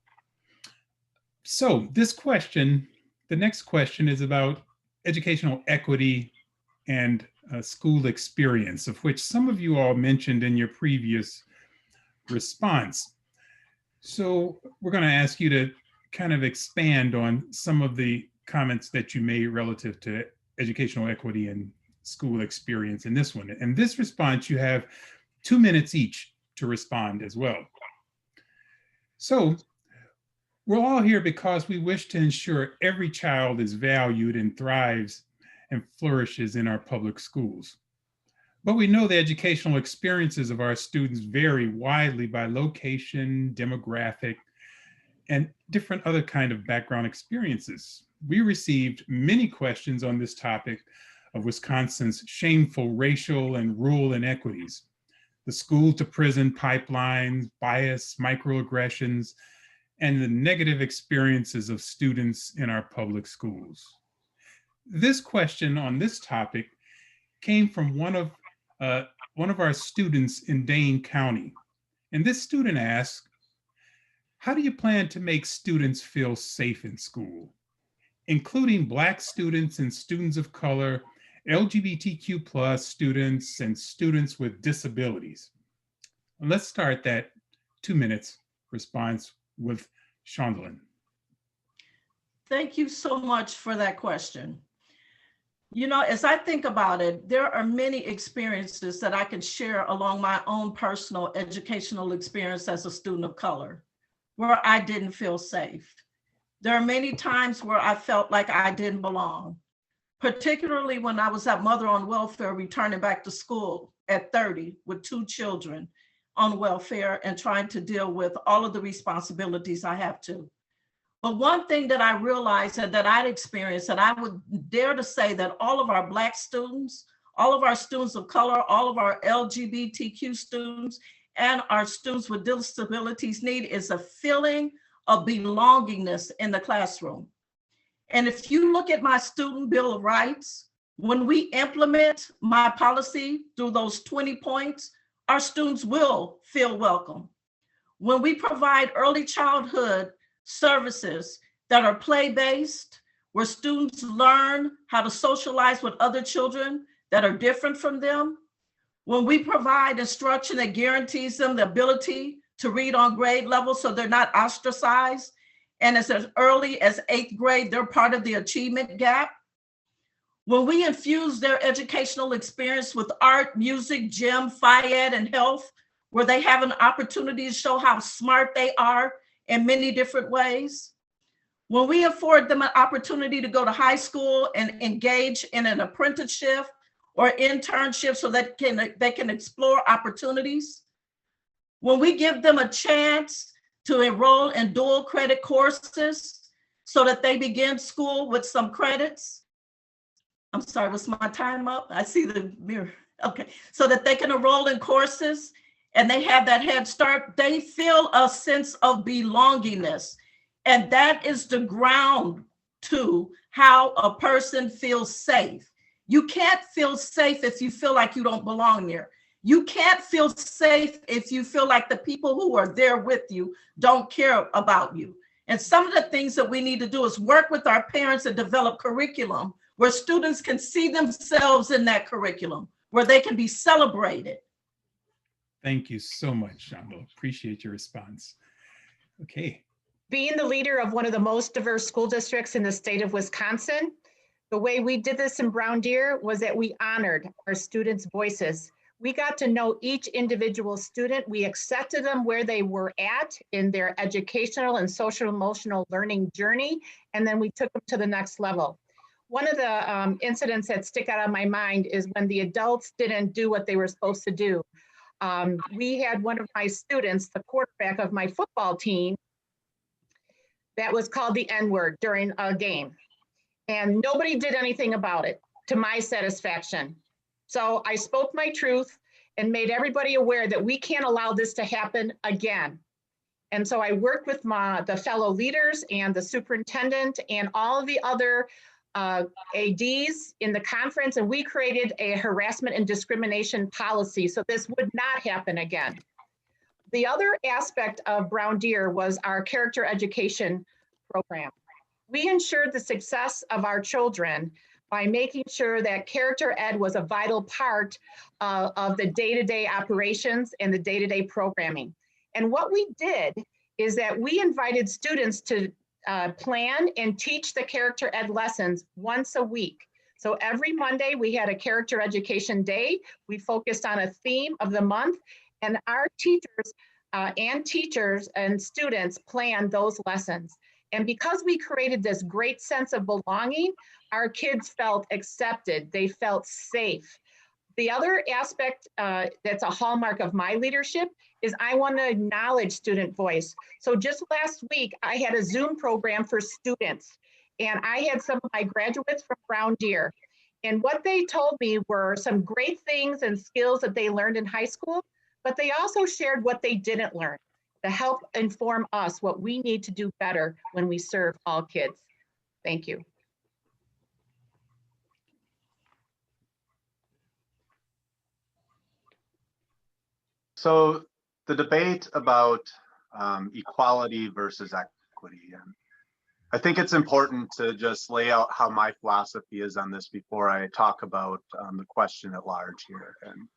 Speaker 3: So this question, the next question is about educational equity and school experience, of which some of you all mentioned in your previous response. So we're going to ask you to kind of expand on some of the comments that you made relative to educational equity and school experience in this one. And this response, you have 2 minutes each to respond as well. So we're all here because we wish to ensure every child is valued and thrives and flourishes in our public schools. But we know the educational experiences of our students vary widely by location, demographic, and different other kind of background experiences. We received many questions on this topic of Wisconsin's shameful racial and rural inequities, the school to prison pipelines, bias, microaggressions, and the negative experiences of students in our public schools. This question on this topic came from one of our students in Dane County. And this student asked, how do you plan to make students feel safe in school, including Black students and students of color, LGBTQ+ students, and students with disabilities? And let's start that 2 minutes response with Shondelyn.
Speaker 7: Thank you so much for that question. You know, as I think about it, there are many experiences that I can share along my own personal educational experience as a student of color, where I didn't feel safe. There are many times where I felt like I didn't belong, particularly when I was at Mother on Welfare, returning back to school at 30 with 2 children on welfare and trying to deal with all of the responsibilities I have to. But one thing that I realized and that I'd experienced, and I would dare to say that all of our Black students, all of our students of color, all of our LGBTQ students, and our students with disabilities need is a feeling of belongingness in the classroom. And if you look at my Student Bill of Rights, when we implement my policy through those 20 points, our students will feel welcome. When we provide early childhood services that are play-based, where students learn how to socialize with other children that are different from them, when we provide instruction that guarantees them the ability to read on grade level so they're not ostracized, and as early as 8th grade, they're part of the achievement gap, when we infuse their educational experience with art, music, gym, phy-ed, and health, where they have an opportunity to show how smart they are in many different ways, when we afford them an opportunity to go to high school and engage in an apprenticeship or internship so that they can explore opportunities, when we give them a chance to enroll in dual credit courses so that they begin school with some credits. I'm sorry, was my time up? I see the mirror. Okay, so that they can enroll in courses and they have that head start, they feel a sense of belongingness. And that is the ground to how a person feels safe. You can't feel safe if you feel like you don't belong there. You can't feel safe if you feel like the people who are there with you don't care about you. And some of the things that we need to do is work with our parents and develop curriculum where students can see themselves in that curriculum, where they can be celebrated.
Speaker 3: Thank you so much, Shonda. Appreciate your response. Okay.
Speaker 8: Being the leader of one of the most diverse school districts in the state of Wisconsin, the way we did this in Brown Deer was that we honored our students' voices. We got to know each individual student. We accepted them where they were at in their educational and social emotional learning journey, and then we took them to the next level. One of the incidents that stick out on my mind is when the adults didn't do what they were supposed to do. We had one of my students, the quarterback of my football team, that was called the N-word during a game. And nobody did anything about it, to my satisfaction. So I spoke my truth and made everybody aware that we can't allow this to happen again. And so I worked with the fellow leaders and the superintendent and all of the other ADs in the conference, and we created a harassment and discrimination policy so this would not happen again. The other aspect of Brown Deer was our character education program. We ensured the success of our children by making sure that character ed was a vital part of the day-to-day operations and the day-to-day programming. And what we did is that we invited students to plan and teach the character ed lessons once a week. So every Monday we had a character education day. We focused on a theme of the month, and our teachers and students planned those lessons. And because we created this great sense of belonging, our kids felt accepted, they felt safe. The other aspect that's a hallmark of my leadership is I want to acknowledge student voice. So just last week, I had a Zoom program for students, and I had some of my graduates from Brown Deer. And what they told me were some great things and skills that they learned in high school, but they also shared what they didn't learn. to help inform us what we need to do better when we serve all kids. Thank you.
Speaker 9: So the debate about equality versus equity, and I think it's important to just lay out how my philosophy is on this before I talk about the question at large here. And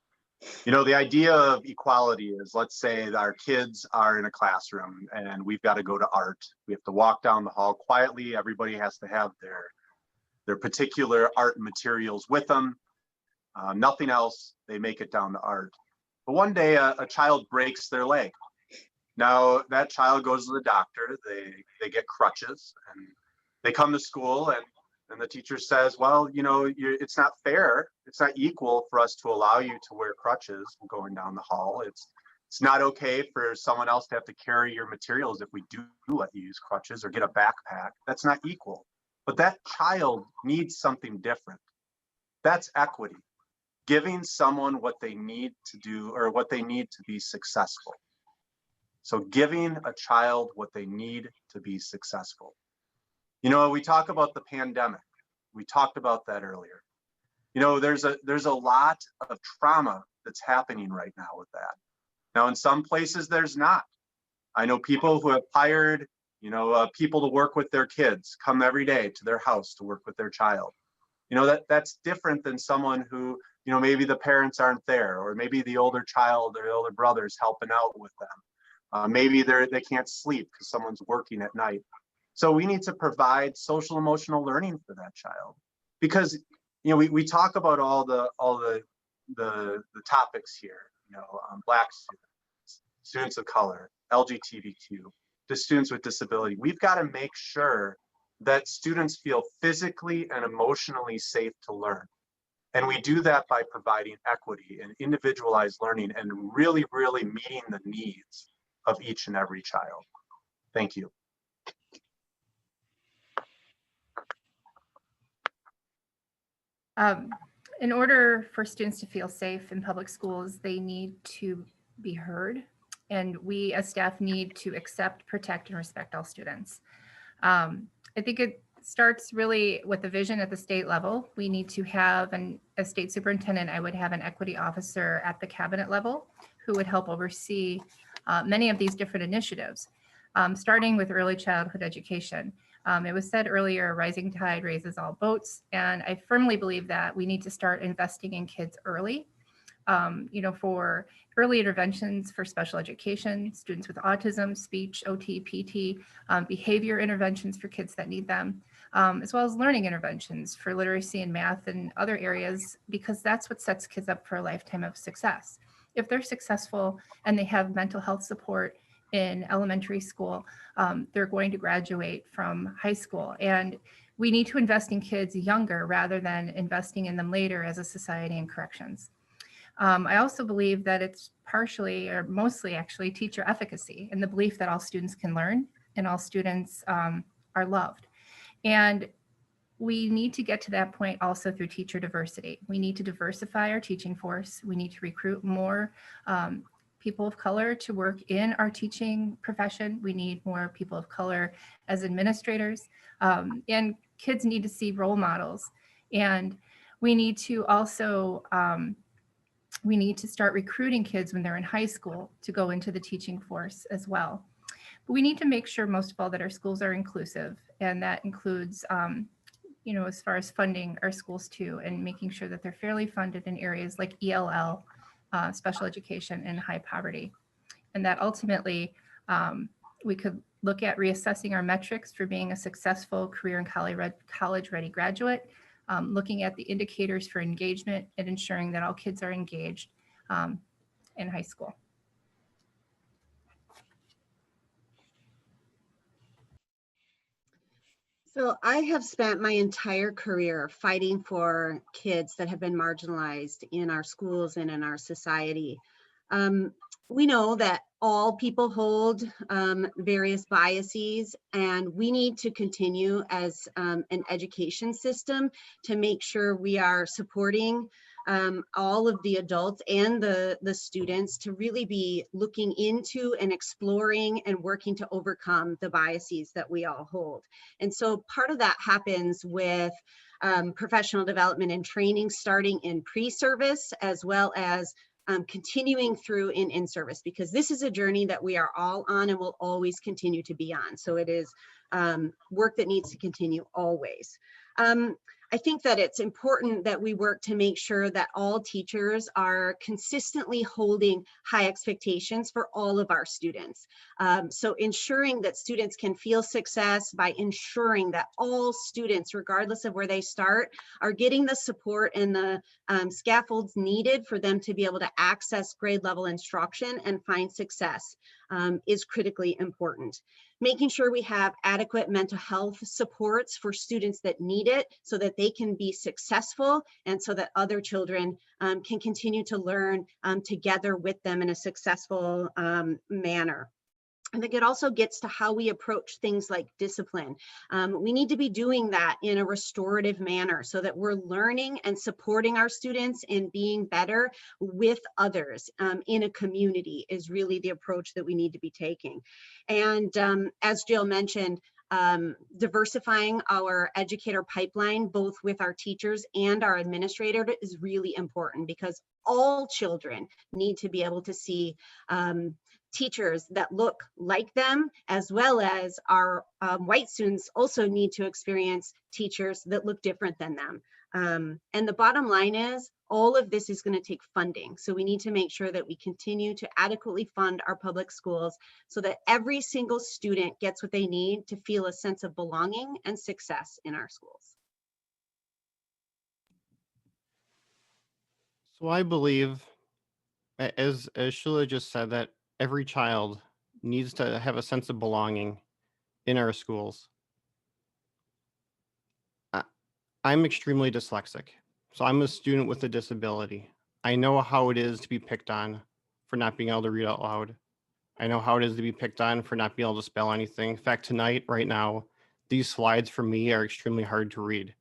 Speaker 9: the idea of equality is, let's say that our kids are in a classroom and we've got to go to art. We have to walk down the hall quietly. Everybody has to have their particular art materials with them. Nothing else. They make it down to art. But one day a child breaks their leg. Now that child goes to the doctor, they get crutches, and they come to school, and the teacher says, well, it's not fair. It's not equal for us to allow you to wear crutches going down the hall. It's not okay for someone else to have to carry your materials if we do let you use crutches or get a backpack. That's not equal. But that child needs something different. That's equity. Giving someone what they need to do or what they need to be successful. So giving a child what they need to be successful. We talk about the pandemic. We talked about that earlier. There's a lot of trauma that's happening right now with that. Now, in some places, there's not. I know people who have hired, people to work with their kids, come every day to their house to work with their child. That's different than someone who, maybe the parents aren't there, or maybe the older child or the older brother's helping out with them. Maybe they can't sleep because someone's working at night. So we need to provide social emotional learning for that child, because we talk about all the topics here. Black students of color, LGBTQ, the students with disability. We've got to make sure that students feel physically and emotionally safe to learn. And we do that by providing equity and individualized learning and really, really meeting the needs of each and every child. Thank you.
Speaker 10: In order for students to feel safe in public schools, they need to be heard. And we as staff need to accept, protect, and respect all students. I think it starts really with the vision at the state level. We need to have, as state superintendent, I would have an equity officer at the cabinet level who would help oversee many of these different initiatives, starting with early childhood education. It was said earlier, rising tide raises all boats, and I firmly believe that we need to start investing in kids early, for early interventions for special education, students with autism, speech, OT, PT, behavior interventions for kids that need them, as well as learning interventions for literacy and math and other areas, because that's what sets kids up for a lifetime of success. If they're successful and they have mental health support in elementary school, they're going to graduate from high school. And we need to invest in kids younger rather than investing in them later as a society in corrections. I also believe that it's partially or mostly actually teacher efficacy and the belief that all students can learn and all students are loved. And we need to get to that point also through teacher diversity. We need to diversify our teaching force. We need to recruit more people of color to work in our teaching profession. We need more people of color as administrators, and kids need to see role models. And we need to also, we need to start recruiting kids when they're in high school to go into the teaching force as well. But we need to make sure, most of all, that our schools are inclusive, and that includes, as far as funding our schools too, and making sure that they're fairly funded in areas like ELL, special education, and high poverty. And that ultimately we could look at reassessing our metrics for being a successful career and college-ready graduate, looking at the indicators for engagement and ensuring that all kids are engaged in high school.
Speaker 4: So I have spent my entire career fighting for kids that have been marginalized in our schools and in our society. We know that all people hold various biases, and we need to continue as an education system to make sure we are supporting all of the adults and the students to really be looking into and exploring and working to overcome the biases that we all hold. And so part of that happens with professional development and training starting in pre-service as well as continuing through in service, because this is a journey that we are all on and will always continue to be on. So it is work that needs to continue always. I think that it's important that we work to make sure that all teachers are consistently holding high expectations for all of our students. So ensuring that students can feel success by ensuring that all students, regardless of where they start, are getting the support and the scaffolds needed for them to be able to access grade level instruction and find success is critically important. Making sure we have adequate mental health supports for students that need it so that they can be successful and so that other children can continue to learn together with them in a successful manner. I think it also gets to how we approach things like discipline. We need to be doing that in a restorative manner so that we're learning and supporting our students and being better with others in a community is really the approach that we need to be taking. And as Jill mentioned, diversifying our educator pipeline, both with our teachers and our administrator, is really important because all children need to be able to see teachers that look like them, as well as our white students also need to experience teachers that look different than them. And the bottom line is all of this is going to take funding. So we need to make sure that we continue to adequately fund our public schools so that every single student gets what they need to feel a sense of belonging and success in our schools.
Speaker 5: So I believe, as Sheila just said, that every child needs to have a sense of belonging in our schools. I'm extremely dyslexic, so I'm a student with a disability. I know how it is to be picked on for not being able to read out loud. I know how it is to be picked on for not being able to spell anything. In fact, tonight, right now, these slides for me are extremely hard to read.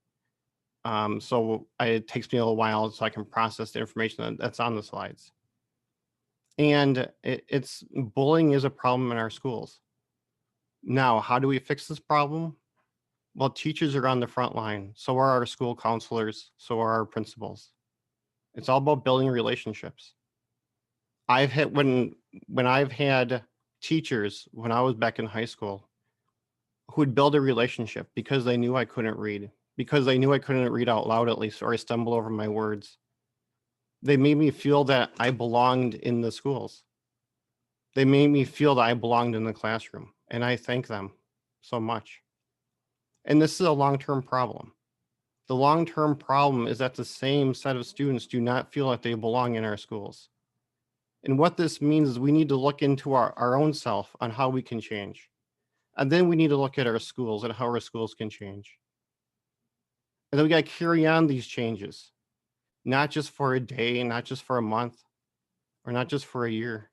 Speaker 5: So it takes me a little while so I can process the information that's on the slides. And it's bullying is a problem in our schools. Now, how do we fix this problem? Well, teachers are on the front line. So are our school counselors. So are our principals. It's all about building relationships. When I've had teachers when I was back in high school who would build a relationship because they knew I couldn't read, because they knew I couldn't read out loud at least, or I stumble over my words. They made me feel that I belonged in the schools. They made me feel that I belonged in the classroom, and I thank them so much. And this is a long-term problem. The long-term problem is that the same set of students do not feel that they belong in our schools. And what this means is we need to look into our own self on how we can change. And then we need to look at our schools and how our schools can change. And then we got to carry on these changes, not just for a day, not just for a month, or not just for a year.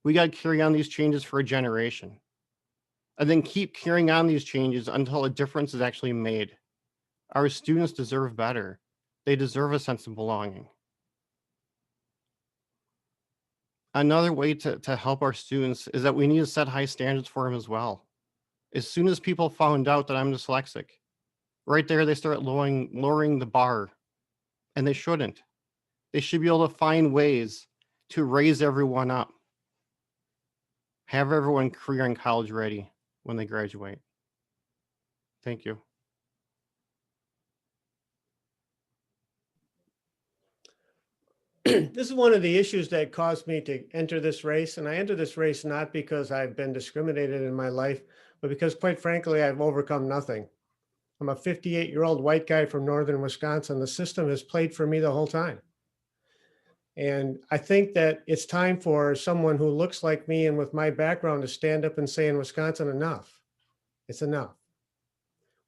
Speaker 5: We got to carry on these changes for a generation. And then keep carrying on these changes until a difference is actually made. Our students deserve better. They deserve a sense of belonging. Another way to help our students is that we need to set high standards for them as well. As soon as people found out that I'm dyslexic, right there, they start lowering the bar, and they shouldn't. They should be able to find ways to raise everyone up. Have everyone career and college ready when they graduate. Thank you.
Speaker 6: This is one of the issues that caused me to enter this race. And I entered this race not because I've been discriminated in my life, but because quite frankly, I've overcome nothing. I'm a 58-year-old white guy from northern Wisconsin. The system has played for me the whole time. And I think that it's time for someone who looks like me and with my background to stand up and say in Wisconsin, enough. It's enough.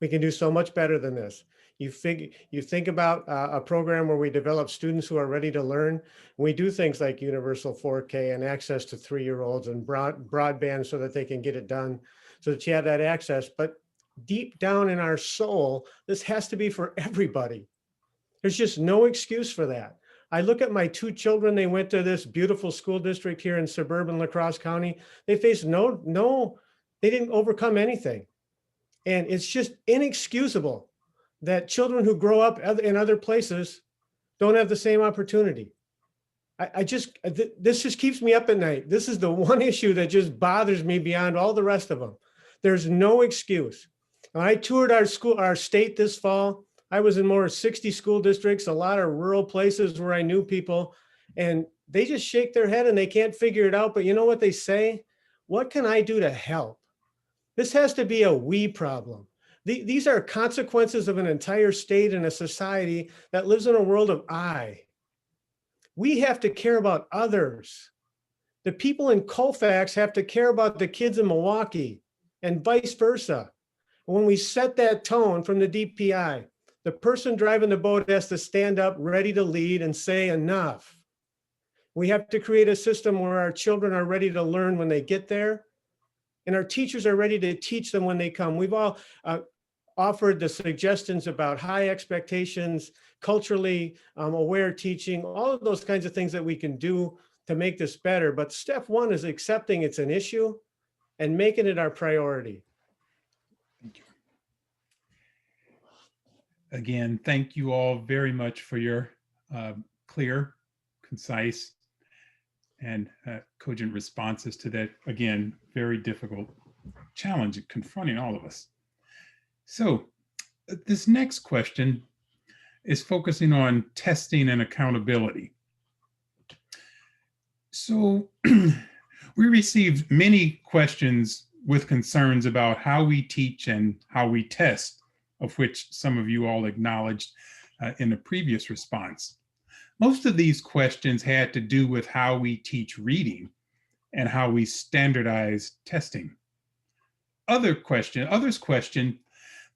Speaker 6: We can do so much better than this. You think about a program where we develop students who are ready to learn. We do things like universal 4K and access to 3-year-olds and broadband so that they can get it done, so that you have that access. But deep down in our soul, this has to be for everybody. There's just no excuse for that. I look at my two children, they went to this beautiful school district here in suburban La Crosse County. They faced they didn't overcome anything. And it's just inexcusable that children who grow up in other places don't have the same opportunity. This just keeps me up at night. This is the one issue that just bothers me beyond all the rest of them. There's no excuse. When I toured our state this fall, I was in more than 60 school districts, a lot of rural places where I knew people, and they just shake their head and they can't figure it out. But you know what they say? What can I do to help? This has to be a we problem. These are consequences of an entire state and a society that lives in a world of I. We have to care about others. The people in Colfax have to care about the kids in Milwaukee and vice versa. When we set that tone from the DPI, the person driving the boat has to stand up ready to lead and say enough. We have to create a system where our children are ready to learn when they get there, and our teachers are ready to teach them when they come. We've all offered the suggestions about high expectations, culturally aware teaching, all of those kinds of things that we can do to make this better. But step one is accepting it's an issue and making it our priority.
Speaker 3: Thank you. Again, thank you all very much for your clear, concise, and cogent responses to that, again, very difficult challenge confronting all of us. So this next question is focusing on testing and accountability. So we received many questions with concerns about how we teach and how we test, of which some of you all acknowledged in the previous response. Most of these questions had to do with how we teach reading and how we standardize testing. Others question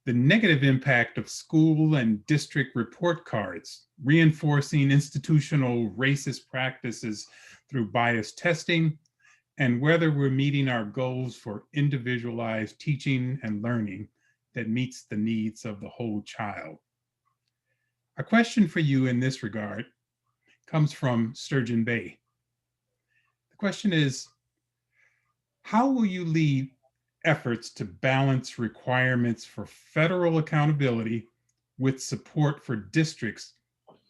Speaker 3: the negative impact of school and district report cards, reinforcing institutional racist practices through biased testing, and whether we're meeting our goals for individualized teaching and learning that meets the needs of the whole child. A question for you in this regard comes from Sturgeon Bay. The question is, how will you lead efforts to balance requirements for federal accountability with support for districts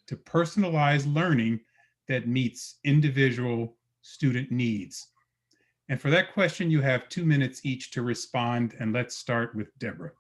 Speaker 3: to personalize learning that meets individual student needs? And for that question, you have 2 minutes each to respond, and let's start with Deborah.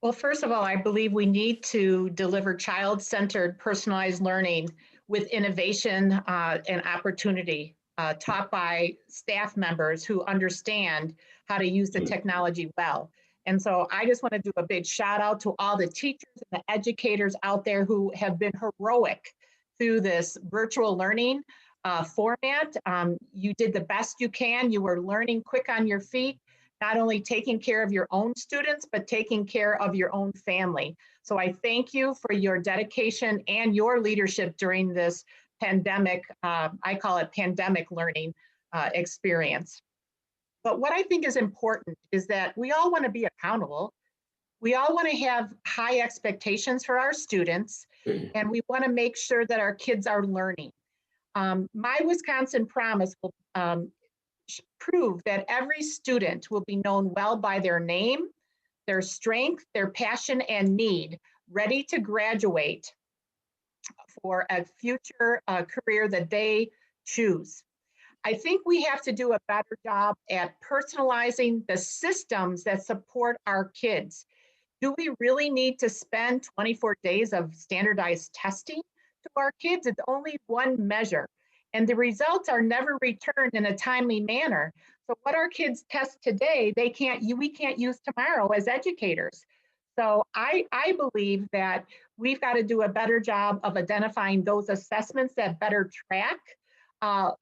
Speaker 8: Well, first of all, I believe we need to deliver child-centered personalized learning with innovation and opportunity taught by staff members who understand how to use the technology well. And so I just want to do a big shout out to all the teachers and the educators out there who have been heroic through this virtual learning format. You did the best you can. You were learning quick on your feet, not only taking care of your own students, but taking care of your own family. So I thank you for your dedication and your leadership during this pandemic, I call it pandemic learning experience. But what I think is important is that we all want to be accountable. We all want to have high expectations for our students, and we want to make sure that our kids are learning. My Wisconsin Promise will prove that every student will be known well by their name, their strength, their passion, and need, ready to graduate for a future career that they choose. I think we have to do a better job at personalizing the systems that support our kids. Do we really need to spend 24 days of standardized testing to our kids? It's only one measure, and the results are never returned in a timely manner. So what our kids test today, we can't use tomorrow as educators. So I believe that we've got to do a better job of identifying those assessments that better track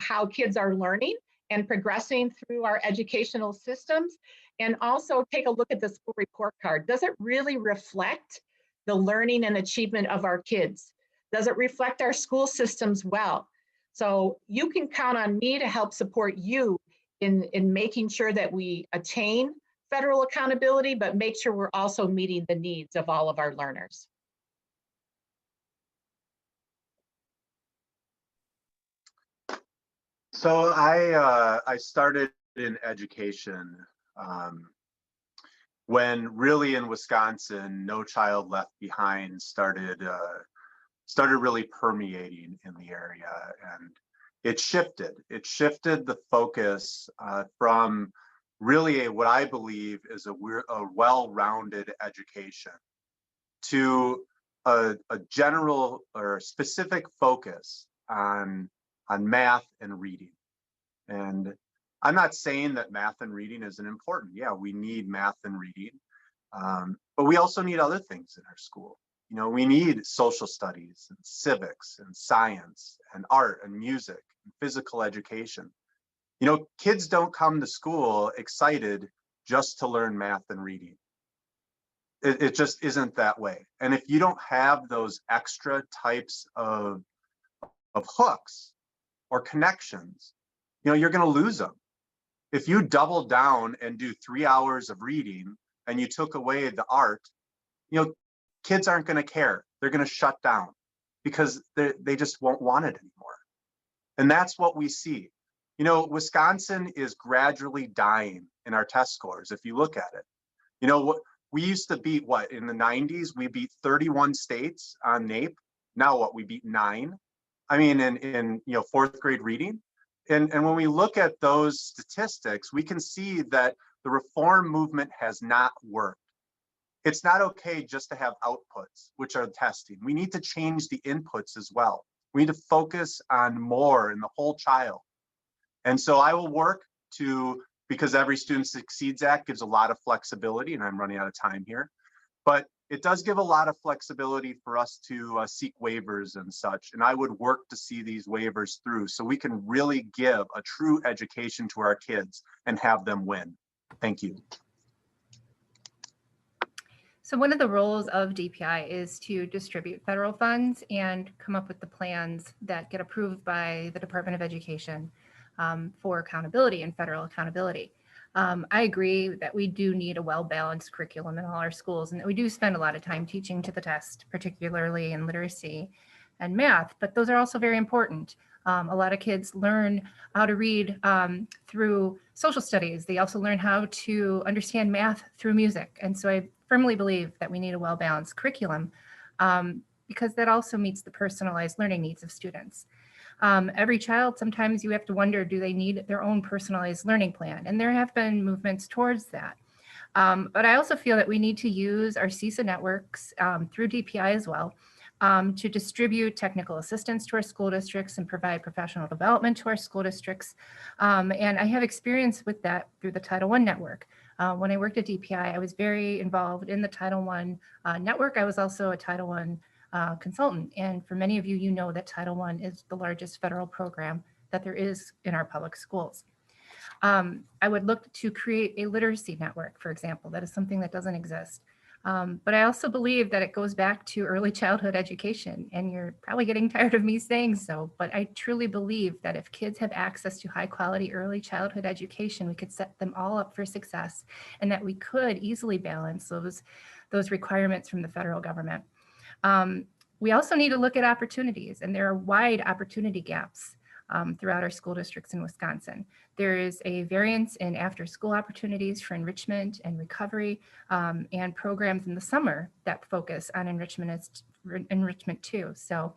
Speaker 8: how kids are learning and progressing through our educational systems, and also take a look at the school report card. Does it really reflect the learning and achievement of our kids? Does it reflect our school systems well? So you can count on me to help support you in making sure that we attain federal accountability, but make sure we're also meeting the needs of all of our learners.
Speaker 9: So I started in education when really in Wisconsin, No Child Left Behind started really permeating in the area, and it shifted. It shifted the focus from really what I believe is a well-rounded education to a general or specific focus on math and reading. And I'm not saying that math and reading isn't important. Yeah, we need math and reading, but we also need other things in our school. You know, we need social studies and civics and science and art and music and physical education. You know, kids don't come to school excited just to learn math and reading. It just isn't that way. And if you don't have those extra types of hooks or connections, you know, you're going to lose them. If you double down and do 3 hours of reading and you took away the art, you know, kids aren't going to care. They're going to shut down because they just won't want it anymore. And that's what we see. You know, Wisconsin is gradually dying in our test scores. If you look at it, you know, what we used to beat, what, in the 90s, we beat 31 states on NAEP. Now what, we beat 9. I mean, in you know, 4th grade reading. And when we look at those statistics, we can see that the reform movement has not worked. It's not okay just to have outputs, which are testing. We need to change the inputs as well. We need to focus on more in the whole child. And so I will work to, because Every Student Succeeds Act gives a lot of flexibility, and I'm running out of time here, but it does give a lot of flexibility for us to seek waivers and such. And I would work to see these waivers through so we can really give a true education to our kids and have them win. Thank you.
Speaker 10: So one of the roles of DPI is to distribute federal funds and come up with the plans that get approved by the Department of Education for accountability and federal accountability. I agree that we do need a well-balanced curriculum in all our schools, and that we do spend a lot of time teaching to the test, particularly in literacy and math, but those are also very important. A lot of kids learn how to read through social studies. They also learn how to understand math through music. And so I firmly believe that we need a well-balanced curriculum because that also meets the personalized learning needs of students. Every child, sometimes you have to wonder, do they need their own personalized learning plan? And there have been movements towards that. But I also feel that we need to use our CISA networks through DPI as well to distribute technical assistance to our school districts and provide professional development to our school districts. And I have experience with that through the Title I network. When I worked at DPI, I was very involved in the Title I network. I was also a Title I consultant. And for many of you, you know that Title I is the largest federal program that there is in our public schools. I would look to create a literacy network, for example. That is something that doesn't exist. But I also believe that it goes back to early childhood education, and you're probably getting tired of me saying so, but I truly believe that if kids have access to high quality early childhood education, we could set them all up for success, and that we could easily balance those requirements from the federal government. We also need to look at opportunities, and there are wide opportunity gaps throughout our school districts in Wisconsin. There is a variance in after-school opportunities for enrichment and recovery and programs in the summer that focus on enrichment too. So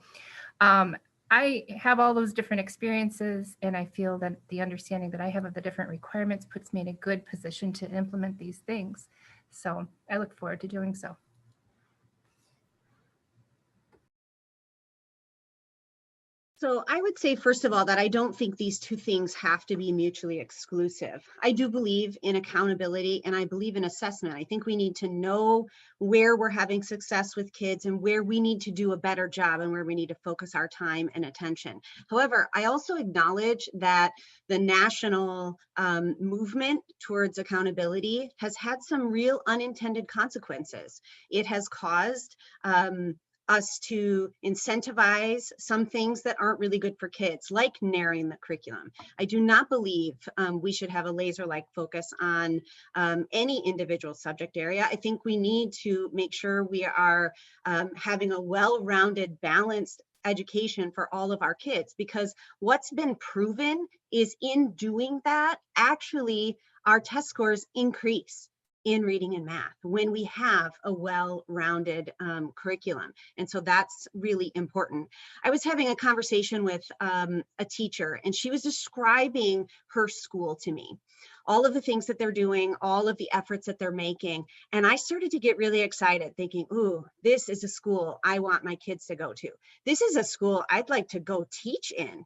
Speaker 10: I have all those different experiences, and I feel that the understanding that I have of the different requirements puts me in a good position to implement these things. So I look forward to doing so.
Speaker 4: So I would say, first of all, that I don't think these two things have to be mutually exclusive. I do believe in accountability, and I believe in assessment. I think we need to know where we're having success with kids and where we need to do a better job and where we need to focus our time and attention. However, I also acknowledge that the national movement towards accountability has had some real unintended consequences. It has caused us to incentivize some things that aren't really good for kids, like narrowing the curriculum. I do not believe we should have a laser-like focus on any individual subject area. I think we need to make sure we are having a well-rounded, balanced education for all of our kids, because what's been proven is in doing that, actually, our test scores increase in reading and math when we have a well-rounded curriculum. And so that's really important. I was having a conversation with a teacher, and she was describing her school to me, all of the things that they're doing, all of the efforts that they're making. And I started to get really excited thinking, ooh, this is a school I want my kids to go to. This is a school I'd like to go teach in.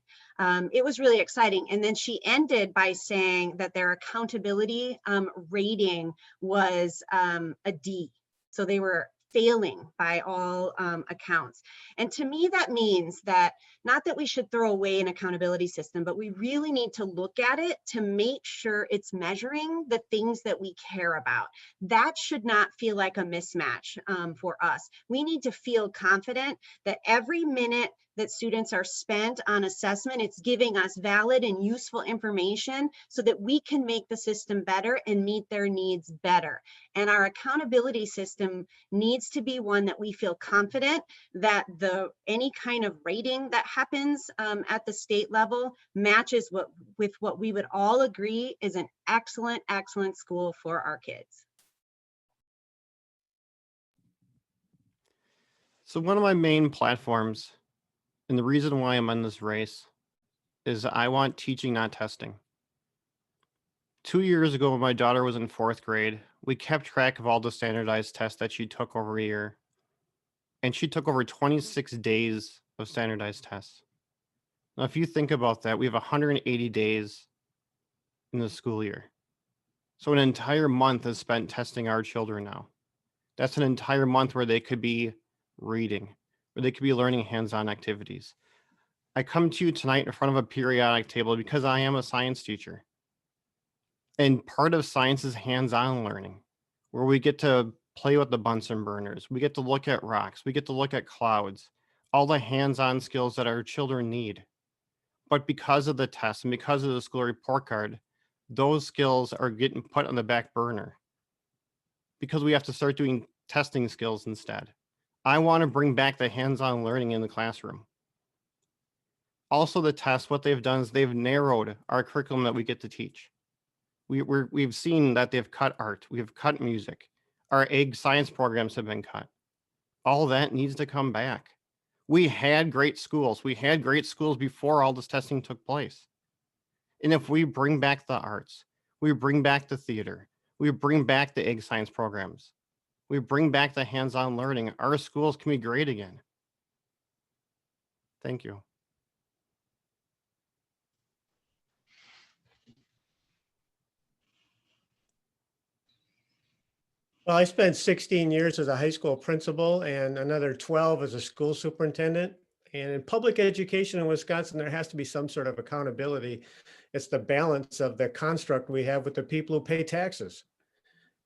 Speaker 4: It was really exciting. And then she ended by saying that their accountability rating was a D. So they were failing by all accounts. And to me, that means that not that we should throw away an accountability system, but we really need to look at it to make sure it's measuring the things that we care about. That should not feel like a mismatch for us. We need to feel confident that every minute that students are spent on assessment, it's giving us valid and useful information so that we can make the system better and meet their needs better. And our accountability system needs to be one that we feel confident that any kind of rating that happens at the state level matches with what we would all agree is an excellent, excellent school for our kids.
Speaker 5: So one of my main platforms, and the reason why I'm in this race, is I want teaching, not testing. 2 years ago, when my daughter was in 4th grade, we kept track of all the standardized tests that she took over a year. And she took over 26 days of standardized tests. Now, if you think about that, we have 180 days in the school year. So an entire month is spent testing our children now. That's an entire month where they could be reading, where they could be learning hands-on activities. I come to you tonight in front of a periodic table because I am a science teacher. And part of science is hands-on learning, where we get to play with the Bunsen burners. We get to look at rocks. We get to look at clouds, all the hands-on skills that our children need. But because of the test and because of the school report card, those skills are getting put on the back burner because we have to start doing testing skills instead. I want to bring back the hands-on learning in the classroom. Also, the tests, what they've done is they've narrowed our curriculum that we get to teach. We've seen that they've cut art, we've cut music, our ag science programs have been cut. All that needs to come back. We had great schools. We had great schools before all this testing took place. And if we bring back the arts, we bring back the theater, we bring back the ag science programs, we bring back the hands-on learning, our schools can be great again. Thank you.
Speaker 6: Well, I spent 16 years as a high school principal and another 12 as a school superintendent. And in public education in Wisconsin, there has to be some sort of accountability. It's the balance of the construct we have with the people who pay taxes.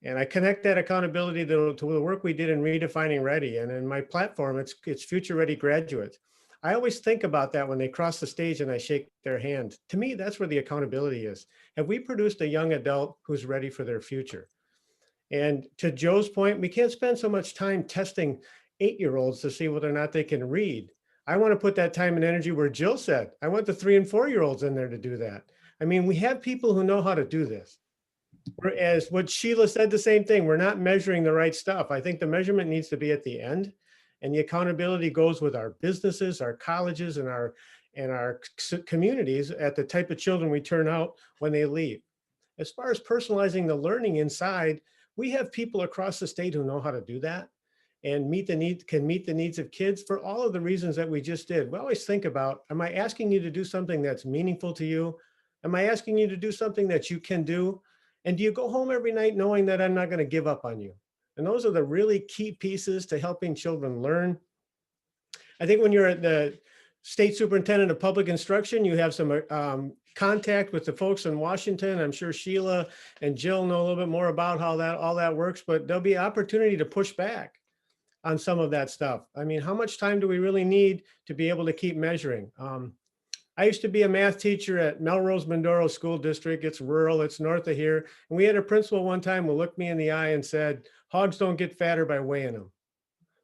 Speaker 6: And I connect that accountability to the work we did in redefining ready. And in my platform, it's future ready graduates. I always think about that when they cross the stage and I shake their hand. To me, that's where the accountability is. Have we produced a young adult who's ready for their future? And to Joe's point, we can't spend so much time testing 8-year-olds to see whether or not they can read. I want to put that time and energy where Jill said, I want the 3 and 4-year-olds in there to do that. I mean, we have people who know how to do this. As what Sheila said, the same thing, we're not measuring the right stuff. I think the measurement needs to be at the end, and the accountability goes with our businesses, our colleges, and our communities at the type of children we turn out when they leave. As far as personalizing the learning inside, we have people across the state who know how to do that and can meet the needs of kids for all of the reasons that we just did. We always think about, am I asking you to do something that's meaningful to you? Am I asking you to do something that you can do? And do you go home every night knowing that I'm not going to give up on you? And those are the really key pieces to helping children learn. I think when you're at the State Superintendent of Public Instruction, you have some contact with the folks in Washington. I'm sure Sheila and Jill know a little bit more about how all that works, but there'll be opportunity to push back on some of that stuff. I mean, how much time do we really need to be able to keep measuring? I used to be a math teacher at Melrose Mindoro School District. It's rural, it's north of here. And we had a principal one time who looked me in the eye and said, hogs don't get fatter by weighing them.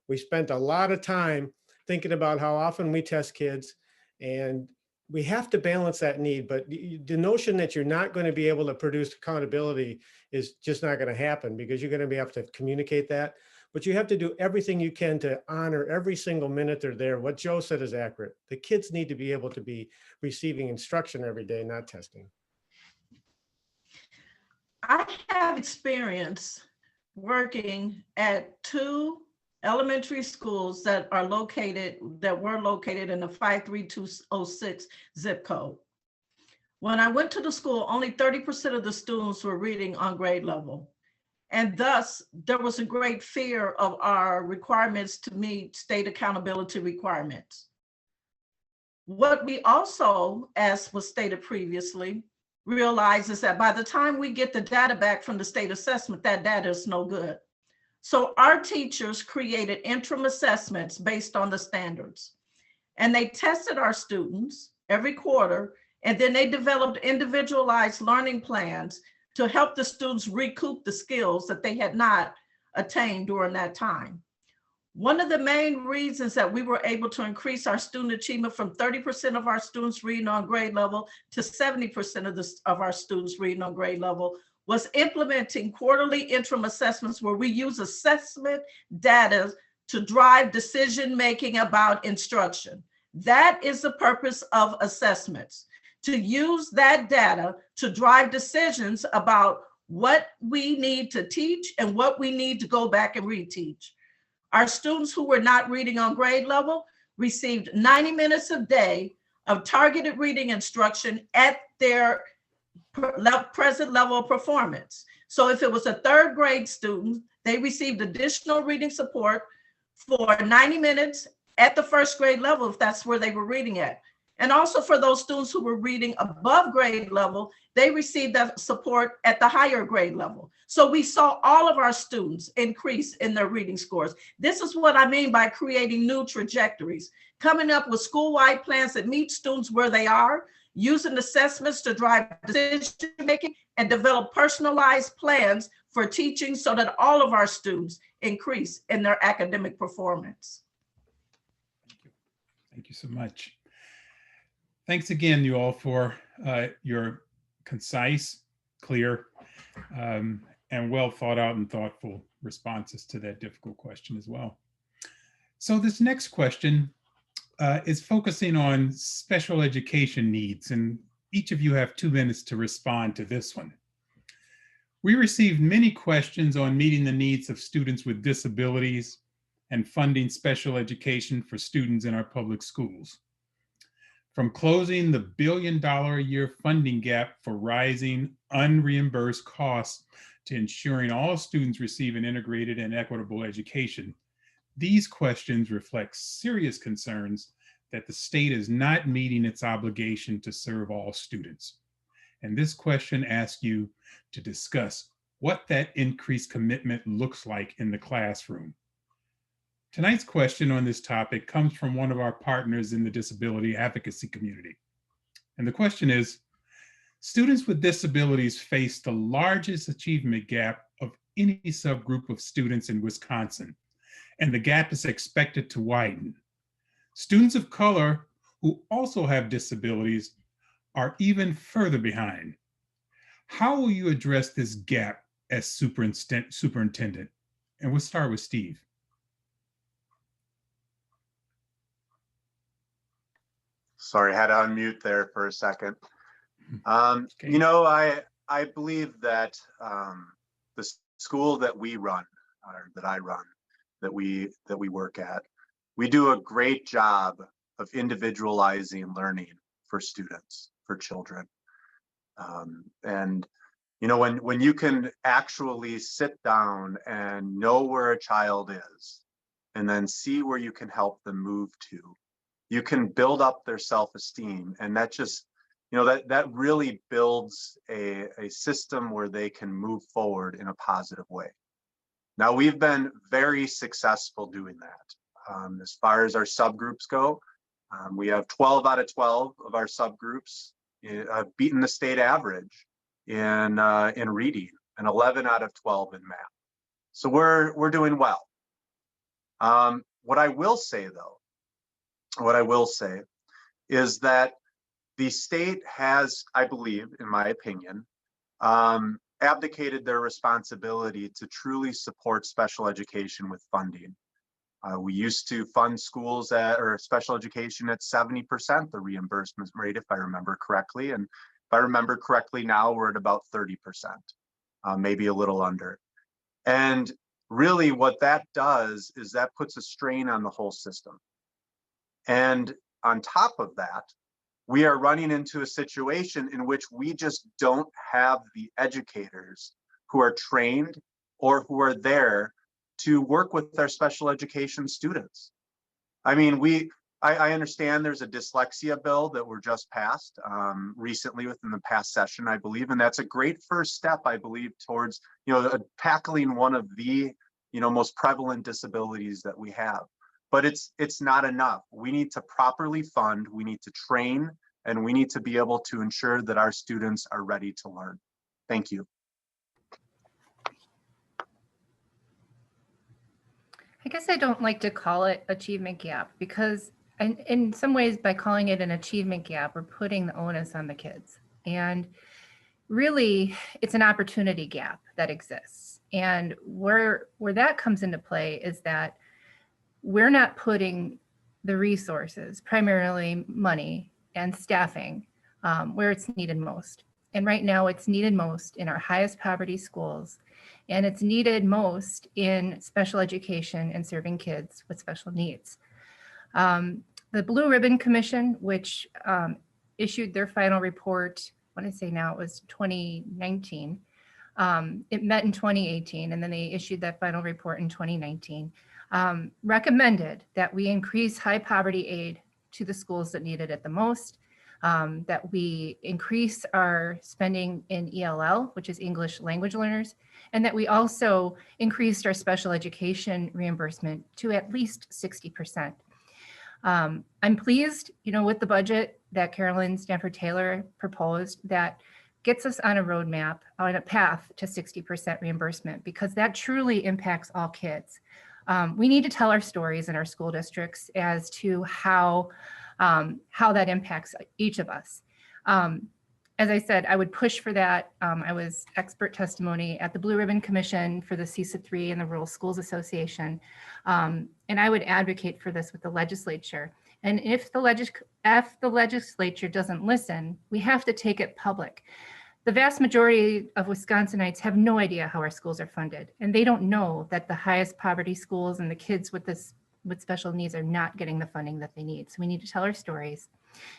Speaker 6: We spent a lot of time thinking about how often we test kids. And we have to balance that need, but the notion that you're not going to be able to produce accountability is just not going to happen, because you're going to be able to communicate that. But you have to do everything you can to honor every single minute they're there. What Joe said is accurate. The kids need to be able to be receiving instruction every day, not testing.
Speaker 7: I have experience working at 2 elementary schools that were located in the 53206 zip code. When I went to the school, only 30% of the students were reading on grade level. And thus, there was a great fear of our requirements to meet state accountability requirements. What we also, as was stated previously, realize is that by the time we get the data back from the state assessment, that data is no good. So our teachers created interim assessments based on the standards. And they tested our students every quarter, and then they developed individualized learning plans to help the students recoup the skills that they had not attained during that time. One of the main reasons that we were able to increase our student achievement from 30% of our students reading on grade level to 70% of our students reading on grade level was implementing quarterly interim assessments, where we use assessment data to drive decision-making about instruction. That is the purpose of assessments, to use that data to drive decisions about what we need to teach and what we need to go back and reteach. Our students who were not reading on grade level received 90 minutes a day of targeted reading instruction at their present level of performance. So if it was a 3rd grade student, they received additional reading support for 90 minutes at the 1st grade level, if that's where they were reading at. And also for those students who were reading above grade level, they received that support at the higher grade level. So we saw all of our students increase in their reading scores. This is what I mean by creating new trajectories, coming up with school-wide plans that meet students where they are, using assessments to drive decision-making, and develop personalized plans for teaching so that all of our students increase in their academic performance.
Speaker 3: Thank you so much. Thanks again, you all, for your concise, clear, and well thought out and thoughtful responses to that difficult question as well. So this next question is focusing on special education needs, and each of you have 2 minutes to respond to this one. We received many questions on meeting the needs of students with disabilities and funding special education for students in our public schools. From closing the $1 billion a year funding gap for rising unreimbursed costs to ensuring all students receive an integrated and equitable education, these questions reflect serious concerns that the state is not meeting its obligation to serve all students. And this question asks you to discuss what that increased commitment looks like in the classroom. Tonight's question on this topic comes from one of our partners in the disability advocacy community. And the question is, students with disabilities face the largest achievement gap of any subgroup of students in Wisconsin, and the gap is expected to widen. Students of color who also have disabilities are even further behind. How will you address this gap as superintendent? And we'll start with Steve.
Speaker 9: Sorry, had to unmute there for a second. You know, I believe that the school that we run, or that I run, that we work at, we do a great job of individualizing learning for students, for children. And you know, when you can actually sit down and know where a child is, and then see where you can help them move to, you can build up their self-esteem, and that just, you know, that really builds a system where they can move forward in a positive way. Now, we've been very successful doing that. As far as our subgroups go, we have 12 out of 12 of our subgroups beaten the state average in reading, and 11 out of 12 in math. So we're doing well. What I will say, though, is that The state has, I believe, in my opinion, abdicated their responsibility to truly support special education with funding. We used to fund schools or special education at 70% the reimbursement rate, if I remember correctly. And if I remember correctly now, we're at about 30%, maybe a little under. And really what that does is that puts a strain on the whole system. And on top of that, we are running into a situation in which we just don't have the educators who are trained or who are there to work with our special education students. I mean, I understand there's a dyslexia bill that were just passed recently within the past session, I believe, and that's a great first step, I believe, towards tackling one of the most prevalent disabilities that we have. But it's not enough. We need to properly fund, we need to train, and we need to be able to ensure that our students are ready to learn. Thank you.
Speaker 10: I guess I don't like to call it achievement gap because in some ways by calling it an achievement gap, we're putting the onus on the kids. And really it's an opportunity gap that exists. And where that comes into play is that we're not putting the resources, primarily money and staffing, where it's needed most. And right now it's needed most in our highest poverty schools. And it's needed most in special education and serving kids with special needs. The Blue Ribbon Commission, which issued their final report, what did I say now, it was 2019. It met in 2018, and then they issued that final report in 2019, recommended that we increase high poverty aid to the schools that needed it the most, that we increase our spending in ELL, which is English language learners, and that we also increased our special education reimbursement to at least 60%. I'm pleased, with the budget that Carolyn Stanford Taylor proposed that gets us on a roadmap, on a path to 60% reimbursement, because that truly impacts all kids. We need to tell our stories in our school districts as to how that impacts each of us. As I said, I would push for that. I was expert testimony at the Blue Ribbon Commission for the CESA 3 and the Rural Schools Association. And I would advocate for this with the legislature. And if the legislature doesn't listen, we have to take it public. The vast majority of Wisconsinites have no idea how our schools are funded. And they don't know that the highest poverty schools and the kids with special needs are not getting the funding that they need. So we need to tell our stories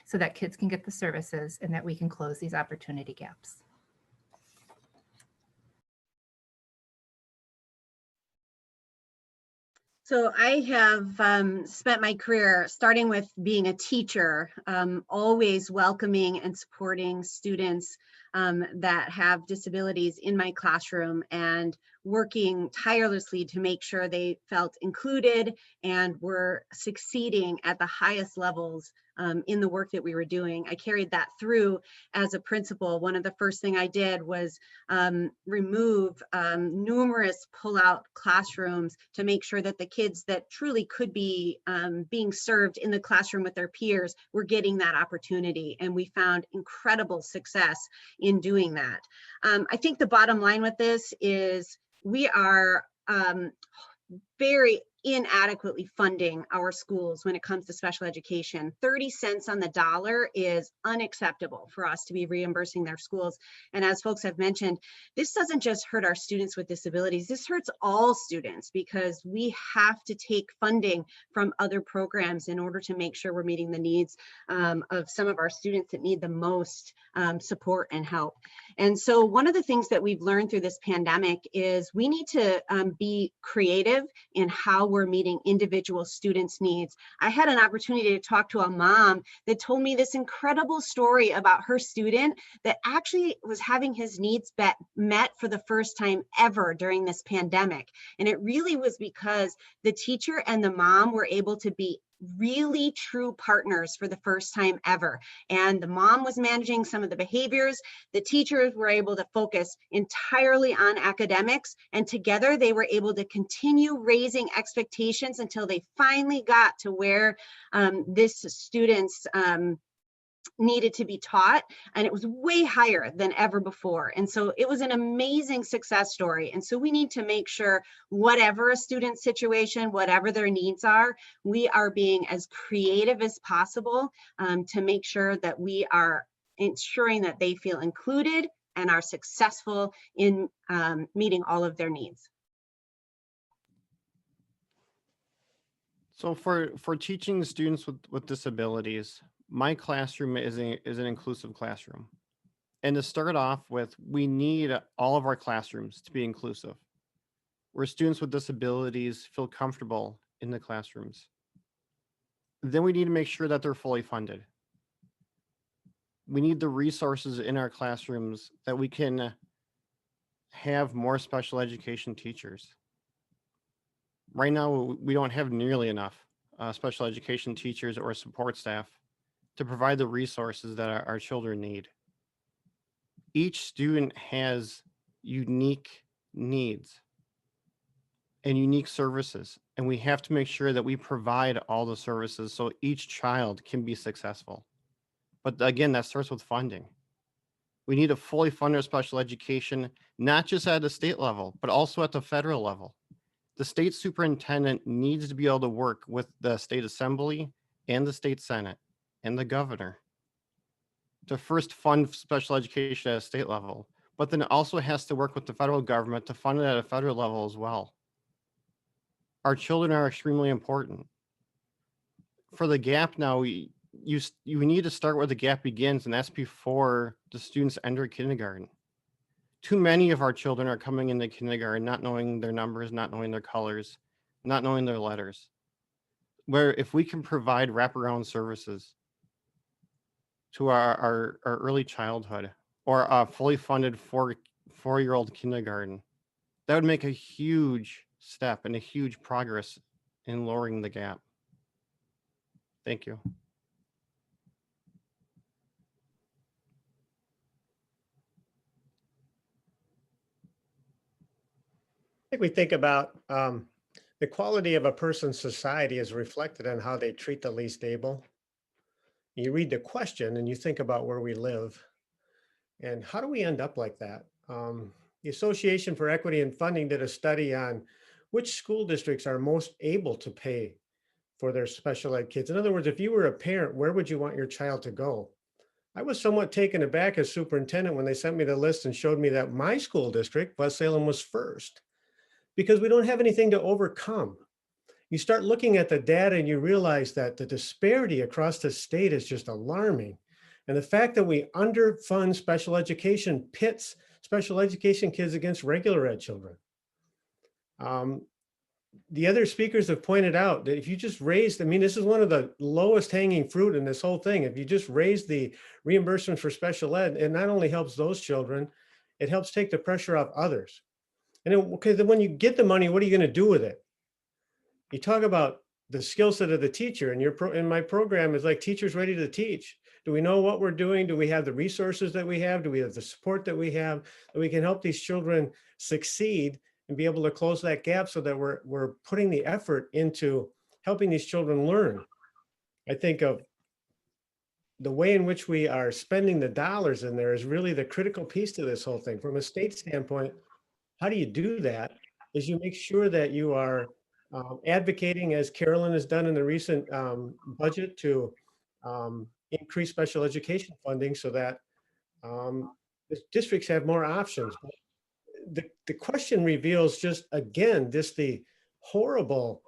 Speaker 10: so that kids can get the services and that we can close these opportunity gaps.
Speaker 4: So I have spent my career starting with being a teacher, always welcoming and supporting students that have disabilities in my classroom and working tirelessly to make sure they felt included and were succeeding at the highest levels in the work that we were doing. I carried that through as a principal. One of the first thing I did was remove numerous pull-out classrooms to make sure that the kids that truly could be being served in the classroom with their peers were getting that opportunity. And we found incredible success in doing that. I think the bottom line with this is we are very inadequately funding our schools when it comes to special education. 30 cents on the dollar is unacceptable for us to be reimbursing their schools. And as folks have mentioned, this doesn't just hurt our students with disabilities, this hurts all students because we have to take funding from other programs in order to make sure we're meeting the needs of some of our students that need the most support and help. And so one of the things that we've learned through this pandemic is we need to be creative in how we're meeting individual students' needs. I had an opportunity to talk to a mom that told me this incredible story about her student that actually was having his needs met for the first time ever during this pandemic. And it really was because the teacher and the mom were able to be really true partners for the first time ever. And the mom was managing some of the behaviors. The teachers were able to focus entirely on academics, and together they were able to continue raising expectations until they finally got to where this student's needed to be taught, and it was way higher than ever before. And so it was an amazing success story. And so we need to make sure, whatever a student's situation, whatever their needs are, we are being as creative as possible to make sure that we are ensuring that they feel included and are successful in meeting all of their needs.
Speaker 5: So for teaching students with disabilities, my classroom is an inclusive classroom. And to start off with, we need all of our classrooms to be inclusive, where students with disabilities feel comfortable in the classrooms. Then we need to make sure that they're fully funded. We need the resources in our classrooms that we can have more special education teachers. Right now, we don't have nearly enough special education teachers or support staff to provide the resources that our children need. Each student has unique needs and unique services, and we have to make sure that we provide all the services so each child can be successful. But again, that starts with funding. We need to fully fund our special education, not just at the state level, but also at the federal level. The state superintendent needs to be able to work with the state assembly and the state senate and the governor to first fund special education at a state level, but then it also has to work with the federal government to fund it at a federal level as well. Our children are extremely important. For the gap now, you need to start where the gap begins, and that's before the students enter kindergarten. Too many of our children are coming into kindergarten not knowing their numbers, not knowing their colors, not knowing their letters. Where if we can provide wraparound services to our early childhood, or a fully funded four-year-old kindergarten, that would make a huge step and a huge progress in lowering the gap. Thank you.
Speaker 6: I think we think about the quality of a person's society is reflected in how they treat the least able. You read the question and you think about where we live and how do we end up like that? The Association for Equity and Funding did a study on which school districts are most able to pay for their special ed kids. In other words, if you were a parent, where would you want your child to go? I was somewhat taken aback as superintendent when they sent me the list and showed me that my school district, West Salem, was first, because we don't have anything to overcome. You start looking at the data and you realize that the disparity across the state is just alarming. And the fact that we underfund special education pits special education kids against regular ed children. The other speakers have pointed out that if you just raised, I mean, this is one of the lowest hanging fruit in this whole thing. If you just raise the reimbursement for special ed, it not only helps those children, it helps take the pressure off others. And then, okay, then when you get the money, what are you going to do with it? You talk about the skill set of the teacher, and my program is like teachers ready to teach. Do we know what we're doing? Do we have the resources that we have? Do we have the support that we have that we can help these children succeed and be able to close that gap so that we're putting the effort into helping these children learn? I think of the way in which we are spending the dollars in there is really the critical piece to this whole thing. From a state standpoint, how do you do that? Is you make sure that you are advocating, as Carolyn has done in the recent budget, to increase special education funding so that the districts have more options. The question reveals just, again, the horrible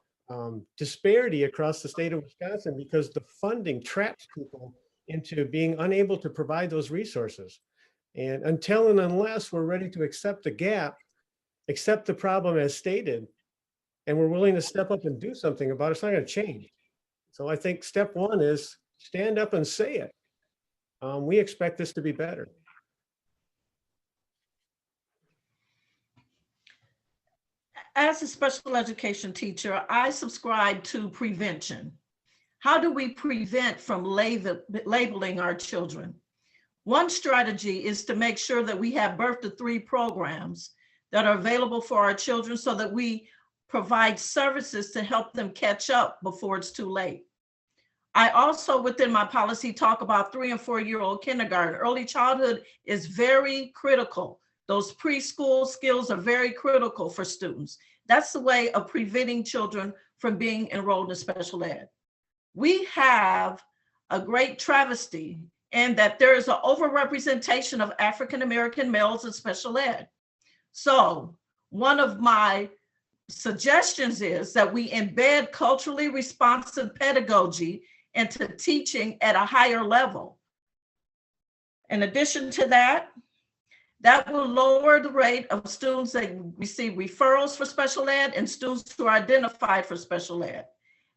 Speaker 6: disparity across the state of Wisconsin, because the funding traps people into being unable to provide those resources. And until and unless we're ready to accept the gap, accept the problem as stated, and we're willing to step up and do something about it, it's not going to change. So I think step one is stand up and say it. We expect this to be better.
Speaker 7: As a special education teacher, I subscribe to prevention. How do we prevent from labeling our children? One strategy is to make sure that we have birth to 3 programs that are available for our children so that we provide services to help them catch up before it's too late. I also, within my policy, talk about 3 and 4-year-old kindergarten. Early childhood is very critical. Those preschool skills are very critical for students. That's the way of preventing children from being enrolled in special ed. We have a great travesty in that there is an overrepresentation of African-American males in special ed. So one of my suggestions is that we embed culturally responsive pedagogy into teaching at a higher level. In addition to that, that will lower the rate of students that receive referrals for special ed and students who are identified for special ed.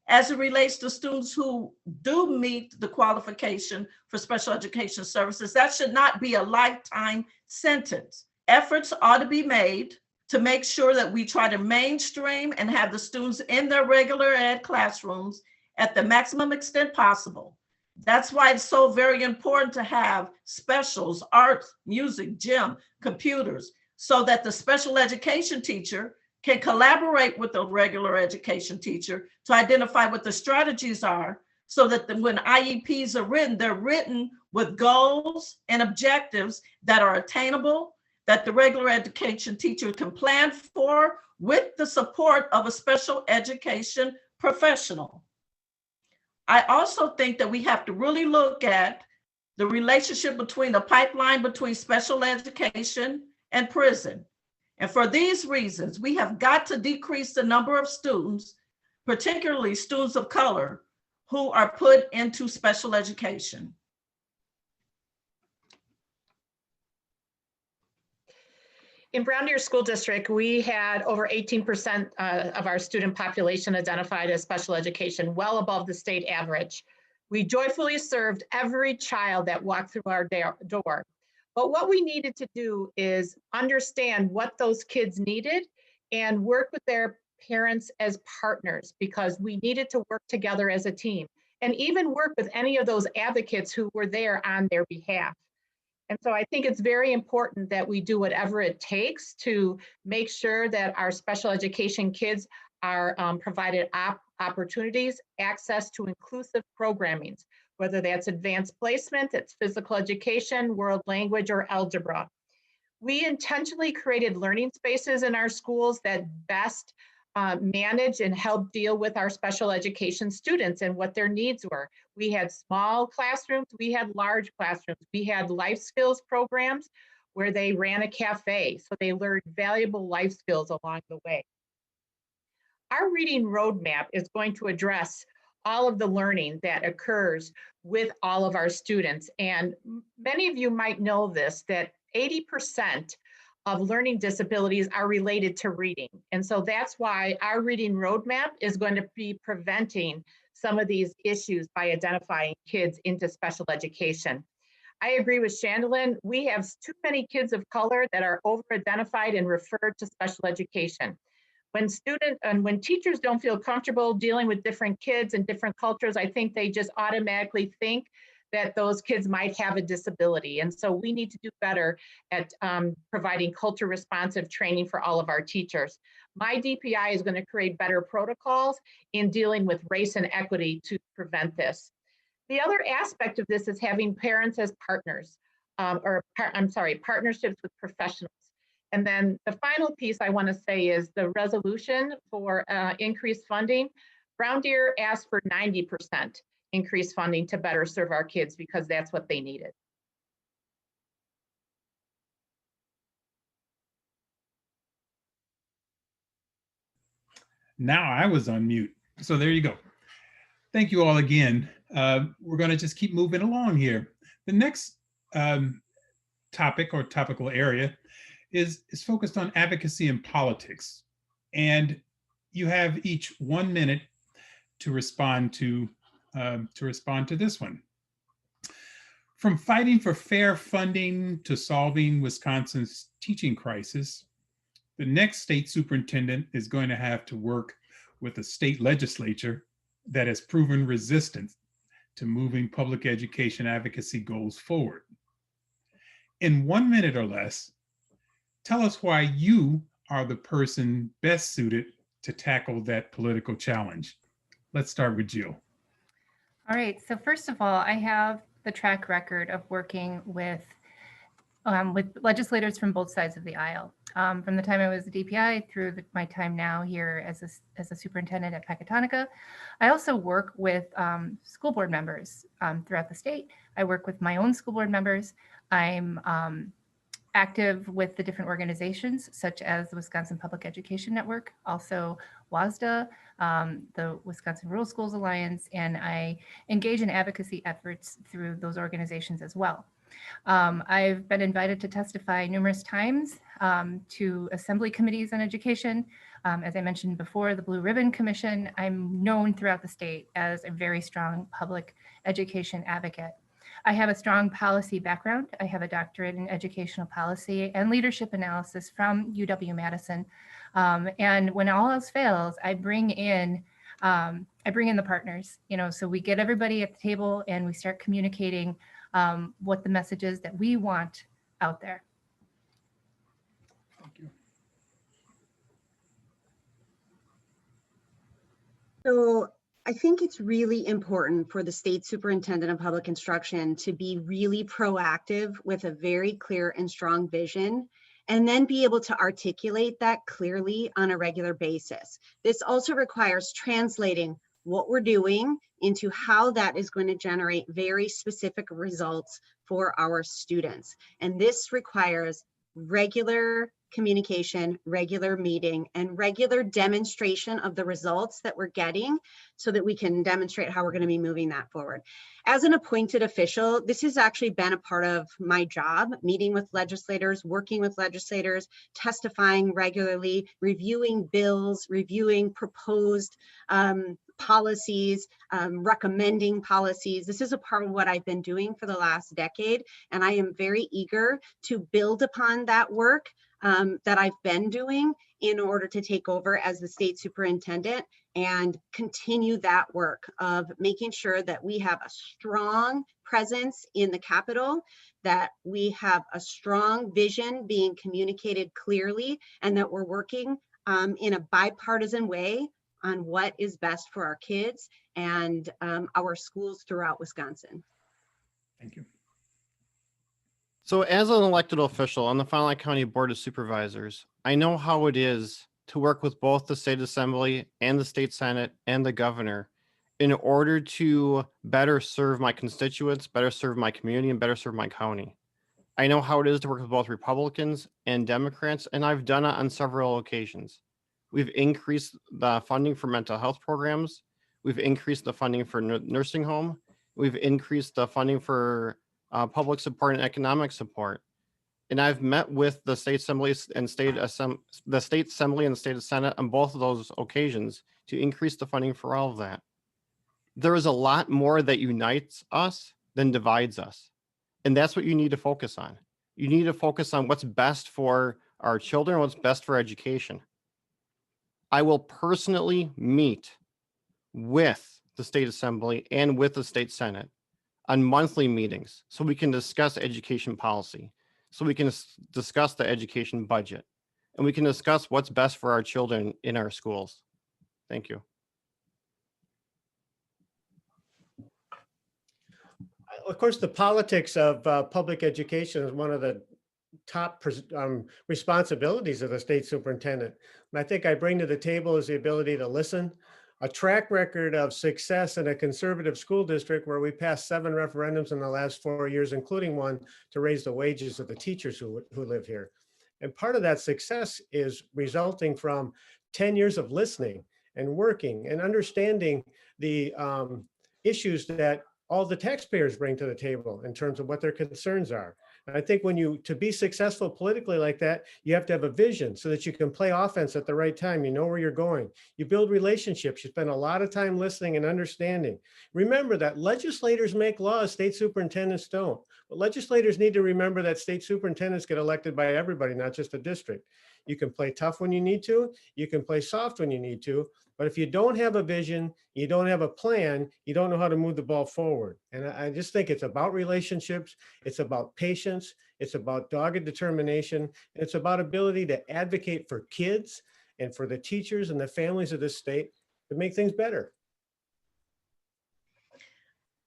Speaker 7: As it relates to students who do meet the qualification for special education services, that should not be a lifetime sentence. Efforts ought to be made to make sure that we try to mainstream and have the students in their regular ed classrooms at the maximum extent possible. That's why it's so very important to have specials, arts, music, gym, computers, so that the special education teacher can collaborate with the regular education teacher to identify what the strategies are, so that when IEPs are written, they're written with goals and objectives that are attainable, that the regular education teacher can plan for with the support of a special education professional. I also think that we have to really look at the relationship between the pipeline between special education and prison. And for these reasons, we have got to decrease the number of students, particularly students of color, who are put into special education.
Speaker 8: In Brown Deer School District, we had over 18% of our student population identified as special education, well above the state average. We joyfully served every child that walked through our door. But what we needed to do is understand what those kids needed and work with their parents as partners, because we needed to work together as a team, and even work with any of those advocates who were there on their behalf. And so I think it's very important that we do whatever it takes to make sure that our special education kids are provided opportunities, access to inclusive programming, whether that's advanced placement, it's physical education, world language, or algebra. We intentionally created learning spaces in our schools that best manage and help deal with our special education students and what their needs were. We had small classrooms, we had large classrooms, we had life skills programs where they ran a cafe, so they learned valuable life skills along the way. Our reading roadmap is going to address all of the learning that occurs with all of our students. And many of you might know this, that 80% of learning disabilities are related to reading. And so that's why our reading roadmap is going to be preventing some of these issues by identifying kids into special education. I agree with Chandlin. We have too many kids of color that are over-identified and referred to special education. When teachers don't feel comfortable dealing with different kids and different cultures, I think they just automatically think that those kids might have a disability. And so we need to do better at providing culture responsive training for all of our teachers. My DPI is going to create better protocols in dealing with race and equity to prevent this. The other aspect of this is having parents as partners, partnerships with professionals. And then the final piece I want to say is the resolution for increased funding. Brown Deer asked for 90% increased funding to better serve our kids because that's what they needed.
Speaker 3: Now I was on mute. So there you go. Thank you all again. We're going to just keep moving along here. The next topic or topical area is focused on advocacy and politics. And you have each 1 minute to respond to this one. From fighting for fair funding to solving Wisconsin's teaching crisis, the next state superintendent is going to have to work with a state legislature that has proven resistant to moving public education advocacy goals forward. In 1 minute or less, tell us why you are the person best suited to tackle that political challenge. Let's start with Jill.
Speaker 10: All right, so first of all, I have the track record of working with legislators from both sides of the aisle. From the time I was a DPI through my time now here as a superintendent at Pecatonica. I also work with school board members throughout the state. I work with my own school board members. I'm active with the different organizations such as the Wisconsin Public Education Network, also WASDA, the Wisconsin Rural Schools Alliance, and I engage in advocacy efforts through those organizations as well. I've been invited to testify numerous times to assembly committees on education. As I mentioned before, the Blue Ribbon Commission. I'm known throughout the state as a very strong public education advocate. I have a strong policy background. I have a doctorate in educational policy and leadership analysis from UW-Madison. And when all else fails, I bring in the partners, so we get everybody at the table and we start communicating what the message is that we want out there.
Speaker 3: Thank you.
Speaker 4: So I think it's really important for the state superintendent of public instruction to be really proactive with a very clear and strong vision, and then be able to articulate that clearly on a regular basis. This also requires translating what we're doing into how that is going to generate very specific results for our students. And this requires regular communication, regular meeting, and regular demonstration of the results that we're getting so that we can demonstrate how we're going to be moving that forward. As an appointed official, this has actually been a part of my job, meeting with legislators, working with legislators, testifying regularly, reviewing bills, reviewing proposed policies, recommending policies. This is a part of what I've been doing for the last decade, and I am very eager to build upon that work that I've been doing in order to take over as the state superintendent and continue that work of making sure that we have a strong presence in the Capitol, that we have a strong vision being communicated clearly, and that we're working in a bipartisan way on what is best for our kids and our schools throughout Wisconsin.
Speaker 3: Thank you.
Speaker 5: So as an elected official on the Fond du Lac County Board of Supervisors, I know how it is to work with both the state assembly and the state senate and the governor in order to better serve my constituents, better serve my community, and better serve my county. I know how it is to work with both Republicans and Democrats, and I've done it on several occasions. We've increased the funding for mental health programs. We've increased the funding for nursing home. We've increased the funding for public support and economic support. And I've met with the state assemblies and the state assembly and the state senate on both of those occasions to increase the funding for all of that. There is a lot more that unites us than divides us. And that's what you need to focus on. You need to focus on what's best for our children, what's best for education. I will personally meet with the state assembly and with the state senate on monthly meetings so we can discuss education policy, so we can discuss the education budget, and we can discuss what's best for our children in our schools. Thank you.
Speaker 6: Of course, the politics of public education is one of the top responsibilities of the state superintendent. And I think I bring to the table is the ability to listen, a track record of success in a conservative school district where we passed 7 referendums in the last 4 years, including one to raise the wages of the teachers who live here. And part of that success is resulting from 10 years of listening and working and understanding the issues that all the taxpayers bring to the table in terms of what their concerns are. And I think to be successful politically like that, you have to have a vision so that you can play offense at the right time. You know where you're going. You build relationships. You spend a lot of time listening and understanding. Remember that legislators make laws, state superintendents don't. But legislators need to remember that state superintendents get elected by everybody, not just a district. You can play tough when you need to. You can play soft when you need to. But if you don't have a vision, you don't have a plan, you don't know how to move the ball forward. And I just think it's about relationships. It's about patience. It's about dogged determination. It's about ability to advocate for kids and for the teachers and the families of this state to make things better.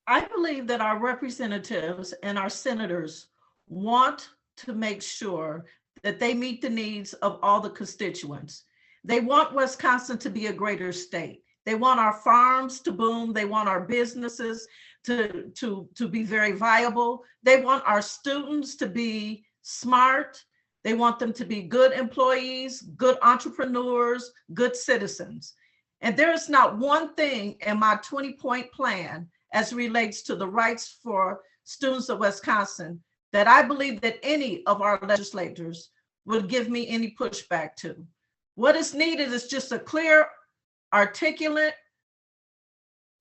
Speaker 7: I believe that our representatives and our senators want to make sure that they meet the needs of all the constituents. They want Wisconsin to be a greater state. They want our farms to boom. They want our businesses to be very viable. They want our students to be smart. They want them to be good employees, good entrepreneurs, good citizens. And there is not one thing in my 20-point plan as relates to the rights for students of Wisconsin that I believe that any of our legislators would give me any pushback to. What is needed is just a clear, articulate,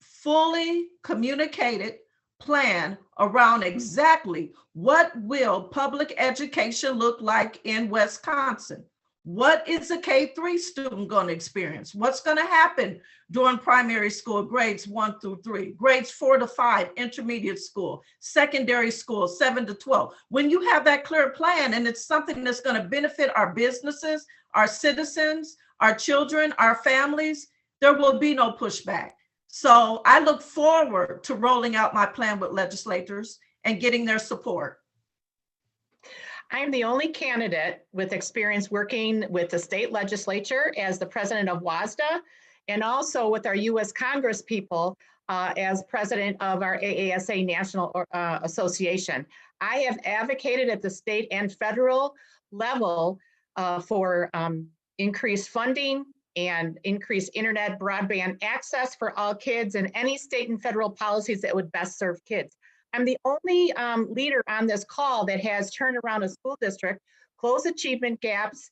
Speaker 7: fully communicated plan around exactly what will public education look like in Wisconsin. What is a K-3 student going to experience? What's going to happen during primary school, grades 1 through 3, grades 4 to 5, intermediate school, secondary school, 7 to 12? When you have that clear plan and it's something that's going to benefit our businesses, our citizens, our children, our families, there will be no pushback. So I look forward to rolling out my plan with legislators and getting their support.
Speaker 8: I'm the only candidate with experience working with the state legislature as the president of WASDA, and also with our U.S. Congress people as president of our AASA National Association. I have advocated at the state and federal level for increased funding and increased internet broadband access for all kids and any state and federal policies that would best serve kids. I'm the only leader on this call that has turned around a school district, closed achievement gaps,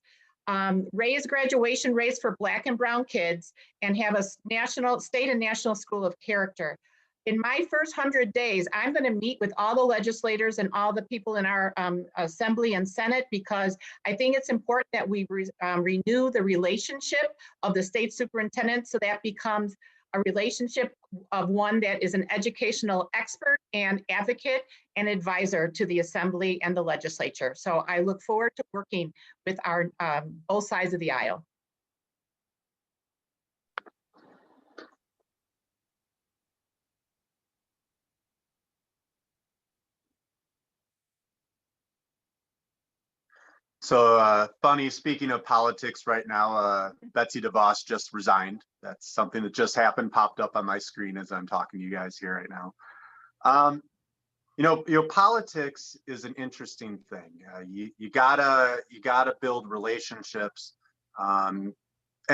Speaker 8: raised graduation rates for Black and brown kids, and have a national, state and national school of character. In my first 100 days, I'm going to meet with all the legislators and all the people in our Assembly and Senate, because I think it's important that we renew the relationship of the state superintendent, so that becomes a relationship of one that is an educational expert and advocate and advisor to the Assembly and the legislature. So I look forward to working with our both sides of the aisle.
Speaker 9: So funny, speaking of politics right now, Betsy Dubois just resigned. That's something that just happened, popped up on my screen as I'm talking to you guys here right now. Politics is an interesting thing. You gotta build relationships, and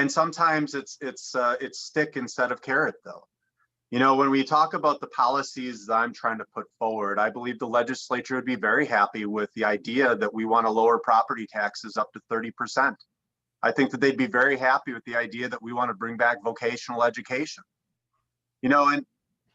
Speaker 9: sometimes it's stick instead of carrot, though. You know, when we talk about the policies that I'm trying to put forward, I believe the legislature would be very happy with the idea that we want to lower property taxes up to 30%. I think that they'd be very happy with the idea that we want to bring back vocational education. You know, and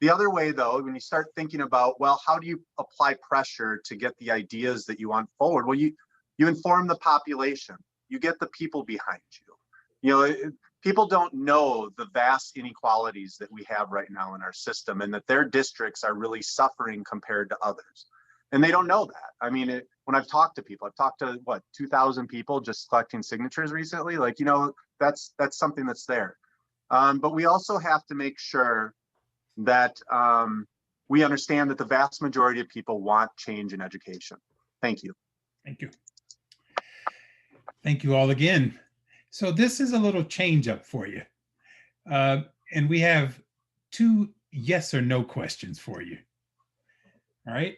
Speaker 9: the other way, though, when you start thinking about, well, how do you apply pressure to get the ideas that you want forward? Well, you inform the population, you get the people behind you. You know, people don't know the vast inequalities that we have right now in our system, and that their districts are really suffering compared to others. And they don't know that. I mean, when I've talked to people, I've talked to what, 2,000 people just collecting signatures recently. Like, you know, that's something that's there. But we also have to make sure that we understand that the vast majority of people want change in education. Thank you.
Speaker 3: Thank you. Thank you all again. So this is a little change up for you. And we have 2 yes or no questions for you. All right.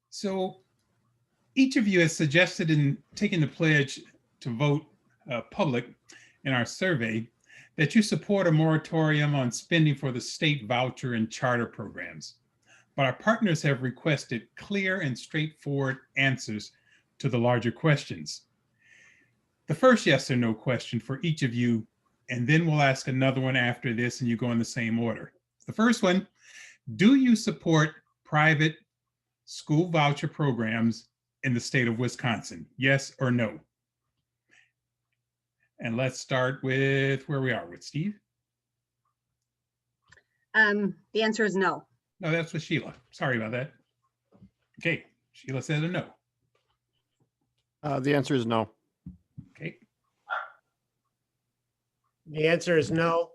Speaker 3: So each of you has suggested in taking the pledge to vote public in our survey that you support a moratorium on spending for the state voucher and charter programs. But our partners have requested clear and straightforward answers to the larger questions. The first yes or no question for each of you, and then we'll ask another one after this and you go in the same order. The first one, do you support private school voucher programs in the state of Wisconsin? Yes or no? And let's start with where we are with Steve.
Speaker 4: The answer is no.
Speaker 3: No, that's with Sheila. Sorry about that. Okay, Sheila said a no.
Speaker 5: The answer is no.
Speaker 3: Okay.
Speaker 6: The answer is no.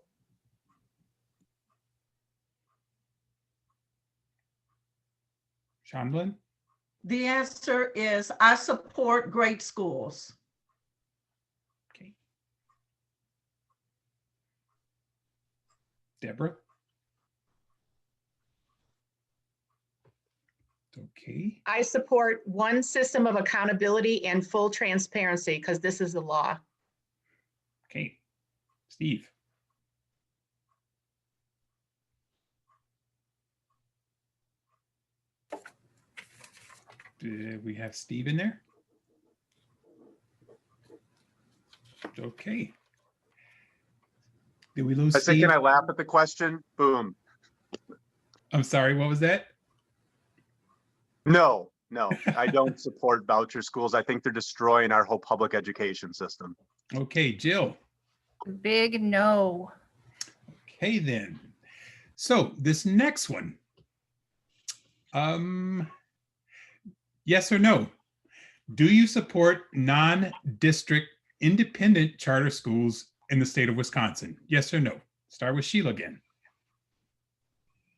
Speaker 3: Chandlan?
Speaker 7: The answer is I support great schools.
Speaker 3: Okay. Deborah? Okay.
Speaker 8: I support one system of accountability and full transparency because this is the law.
Speaker 3: Okay. Steve? Do we have Steve in there? Okay. Did we lose
Speaker 9: I said,
Speaker 3: Steve?
Speaker 9: can I laugh at the question? Boom.
Speaker 3: I'm sorry, what was that?
Speaker 9: No, I don't support voucher schools. I think they're destroying our whole public education system.
Speaker 3: Okay, Jill.
Speaker 10: Big no.
Speaker 3: Okay, then. So this next one, yes or no? Do you support non-district independent charter schools in the state of Wisconsin? Yes or no? Start with Sheila again.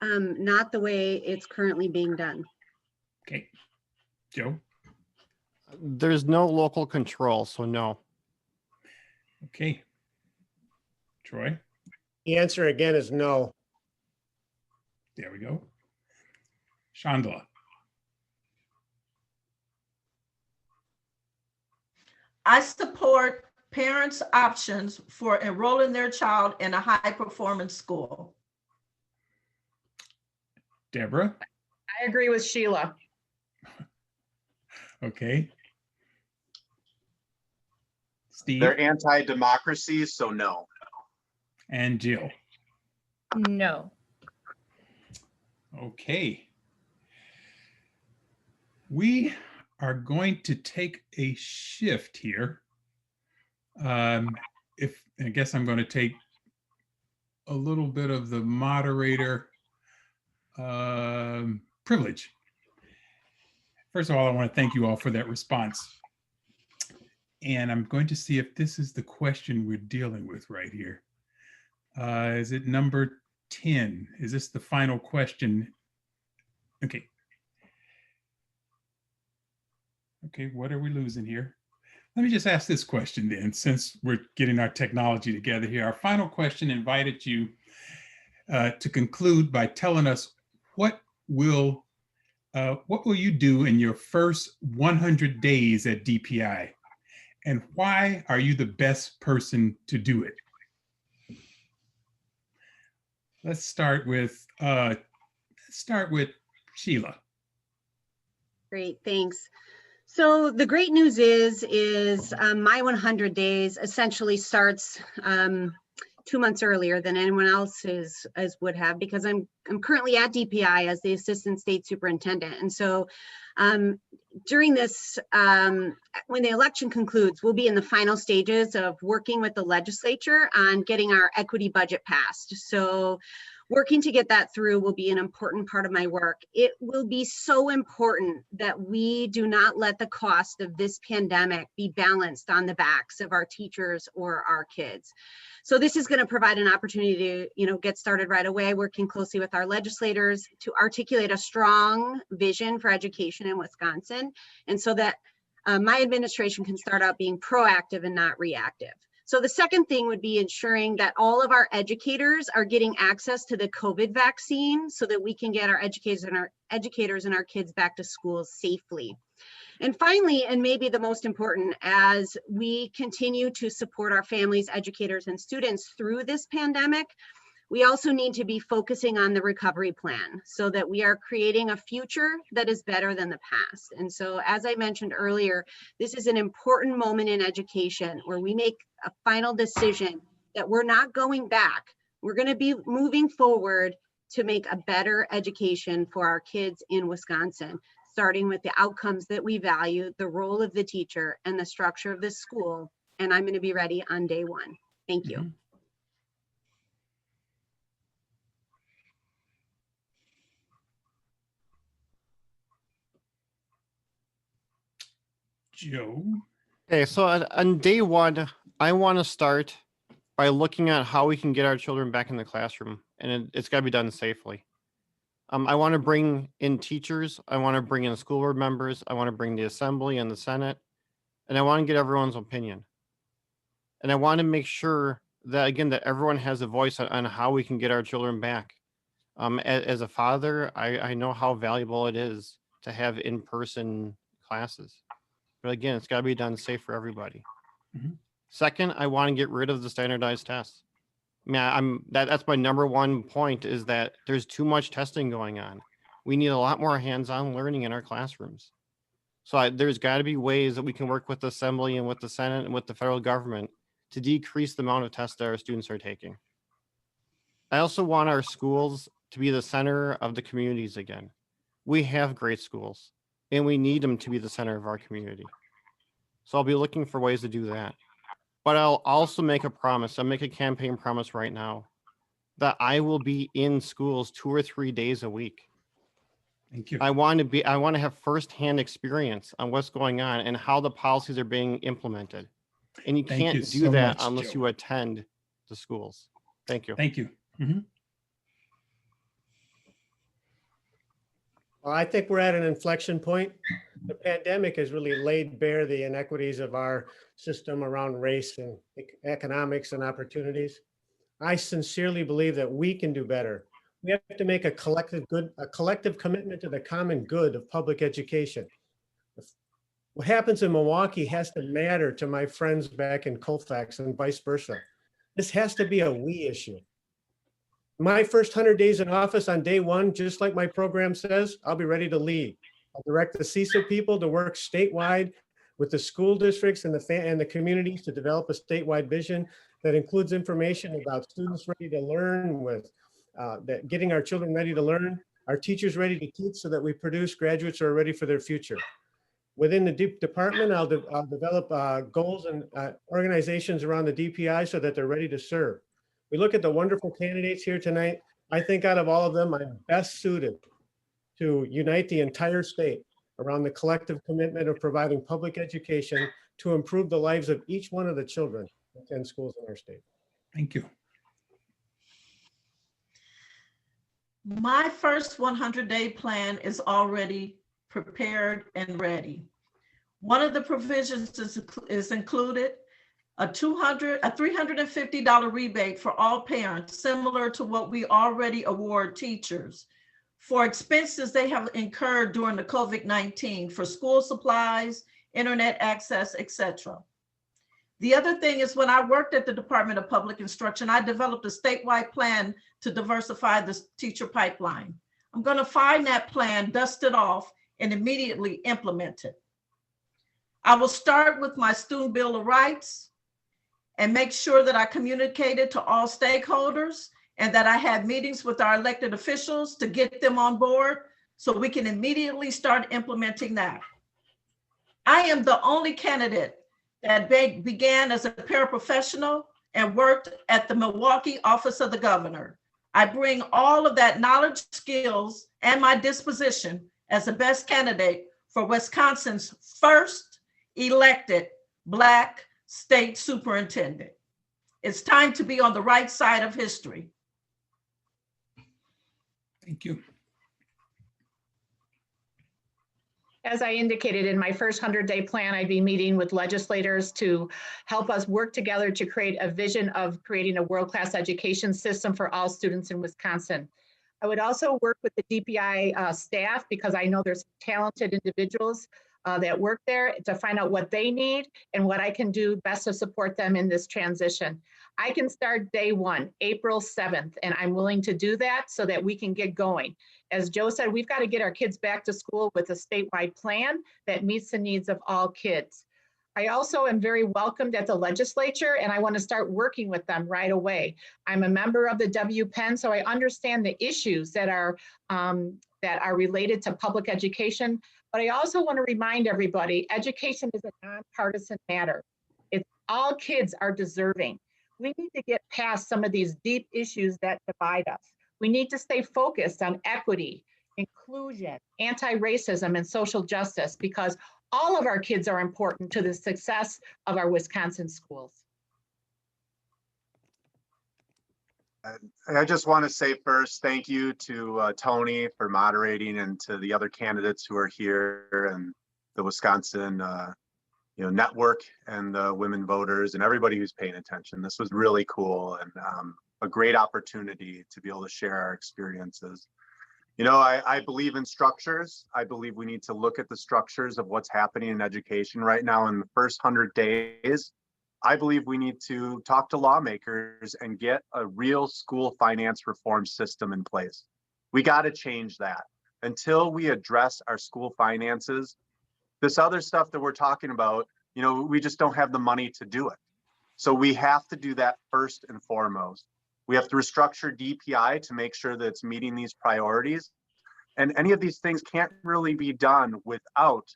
Speaker 4: Not the way it's currently being done.
Speaker 3: Okay. Joe?
Speaker 5: There's no local control, so no.
Speaker 3: Okay. Troy?
Speaker 6: The answer again is no.
Speaker 3: There we go. Chandla?
Speaker 7: I support parents' options for enrolling their child in a high-performance school.
Speaker 3: Deborah?
Speaker 8: I agree with Sheila.
Speaker 3: Okay. Steve?
Speaker 9: They're anti-democracy, so no.
Speaker 3: And Jill?
Speaker 10: No.
Speaker 3: Okay. We are going to take a shift here. If I guess I'm going to take a little bit of the moderator privilege. First of all, I want to thank you all for that response. And I'm going to see if this is the question we're dealing with right here. Is it number 10? Is this the final question? Okay. Okay, what are we losing here? Let me just ask this question then, since we're getting our technology together here. Our final question invited you to conclude by telling us what will you do in your first 100 days at DPI, and why are you the best person to do it? Let's start with Sheila.
Speaker 4: Great, thanks. So the great news is my 100 days essentially starts 2 months earlier than anyone else's would have, because I'm currently at DPI as the Assistant State Superintendent. And so during this, when the election concludes, we'll be in the final stages of working with the legislature on getting our equity budget passed. So working to get that through will be an important part of my work. It will be so important that we do not let the cost of this pandemic be balanced on the backs of our teachers or our kids. So this is going to provide an opportunity to, get started right away, working closely with our legislators to articulate a strong vision for education in Wisconsin, and so that my administration can start out being proactive and not reactive. So the second thing would be ensuring that all of our educators are getting access to the COVID vaccine so that we can get our educators and our kids back to school safely. And finally, and maybe the most important, as we continue to support our families, educators, and students through this pandemic, we also need to be focusing on the recovery plan so that we are creating a future that is better than the past. And so, as I mentioned earlier, this is an important moment in education where we make a final decision that we're not going back. We're going to be moving forward to make a better education for our kids in Wisconsin, starting with the outcomes that we value, the role of the teacher, and the structure of the school. And I'm going to be ready on day one. Thank you.
Speaker 3: Mm-hmm. Joe?
Speaker 5: Okay, so on day one, I want to start by looking at how we can get our children back in the classroom, and it's got to be done safely. I want to bring in teachers. I want to bring in school board members. I want to bring the assembly and the Senate, and I want to get everyone's opinion. And I want to make sure that, again, that everyone has a voice on how we can get our children back. As a father, I know how valuable it is to have in-person classes. But again, it's got to be done safe for everybody.
Speaker 3: Mhm.
Speaker 5: Second, I want to get rid of the standardized tests. I mean, that's my number one point, is that there's too much testing going on. We need a lot more hands-on learning in our classrooms. So there's got to be ways that we can work with the Assembly and with the Senate and with the federal government to decrease the amount of tests that our students are taking. I also want our schools to be the center of the communities again. We have great schools, and we need them to be the center of our community. So I'll be looking for ways to do that. But I'll also make a promise. I'll make a campaign promise right now that I will be in schools 2 or 3 days a week.
Speaker 3: Thank you.
Speaker 5: I want to have firsthand experience on what's going on and how the policies are being implemented. And you
Speaker 3: Thank you
Speaker 5: can't do
Speaker 3: so
Speaker 5: that
Speaker 3: much,
Speaker 5: unless
Speaker 3: Joe.
Speaker 5: you attend the schools. Thank you.
Speaker 3: Thank you. Mhm.
Speaker 6: Well, I think we're at an inflection point. The pandemic has really laid bare the inequities of our system around race and economics and opportunities. I sincerely believe that we can do better. We have to make a collective commitment to the common good of public education. What happens in Milwaukee has to matter to my friends back in Colfax and vice versa. This has to be a we issue. My first 100 days in office, on day one, just like my program says, I'll be ready to lead. I'll direct the CISA people to work statewide with the school districts and the communities to develop a statewide vision that includes information about students ready to learn, with getting our children ready to learn, our teachers ready to teach, so that we produce graduates who are ready for their future. Within the department, I'll develop goals and organizations around the DPI so that they're ready to serve. We look at the wonderful candidates here tonight. I think out of all of them, I'm best suited to unite the entire state around the collective commitment of providing public education to improve the lives of each one of the children who attend schools in our state.
Speaker 3: Thank you.
Speaker 7: My first 100-day plan is already prepared and ready. One of the provisions is included a $350 rebate for all parents, similar to what we already award teachers, for expenses they have incurred during the COVID-19 for school supplies, internet access, etc. The other thing is, when I worked at the Department of Public Instruction, I developed a statewide plan to diversify the teacher pipeline. I'm going to find that plan, dust it off, and immediately implement it. I will start with my Student Bill of Rights and make sure that I communicate it to all stakeholders and that I had meetings with our elected officials to get them on board so we can immediately start implementing that. I am the only candidate that began as a paraprofessional and worked at the Milwaukee Office of the Governor. I bring all of that knowledge, skills, and my disposition as the best candidate for Wisconsin's first elected Black state superintendent. It's time to be on the right side of history.
Speaker 3: Thank you.
Speaker 8: As I indicated in my first 100-day plan, I'd be meeting with legislators to help us work together to create a vision of creating a world-class education system for all students in Wisconsin. I would also work with the DPI staff, because I know there's talented individuals that work there, to find out what they need and what I can do best to support them in this transition. I can start day one, April 7th, and I'm willing to do that so that we can get going. As Joe said, we've got to get our kids back to school with a statewide plan that meets the needs of all kids. I also am very welcomed at the legislature, and I want to start working with them right away. I'm a member of the WPEN, so I understand the issues that are related to public education. But I also want to remind everybody, education is a nonpartisan matter. It's all kids are deserving. We need to get past some of these deep issues that divide us. We need to stay focused on equity, inclusion, anti-racism, and social justice, because all of our kids are important to the success of our Wisconsin schools.
Speaker 9: I just want to say first, thank you to Tony for moderating, and to the other candidates who are here, and the Wisconsin network, and the women voters, and everybody who's paying attention. This was really cool, and a great opportunity to be able to share our experiences. I believe in structures. I believe we need to look at the structures of what's happening in education right now in the first 100 days. I believe we need to talk to lawmakers and get a real school finance reform system in place. We got to change that. Until we address our school finances, this other stuff that we're talking about, we just don't have the money to do it. So we have to do that first and foremost. We have to restructure DPI to make sure that it's meeting these priorities. And any of these things can't really be done without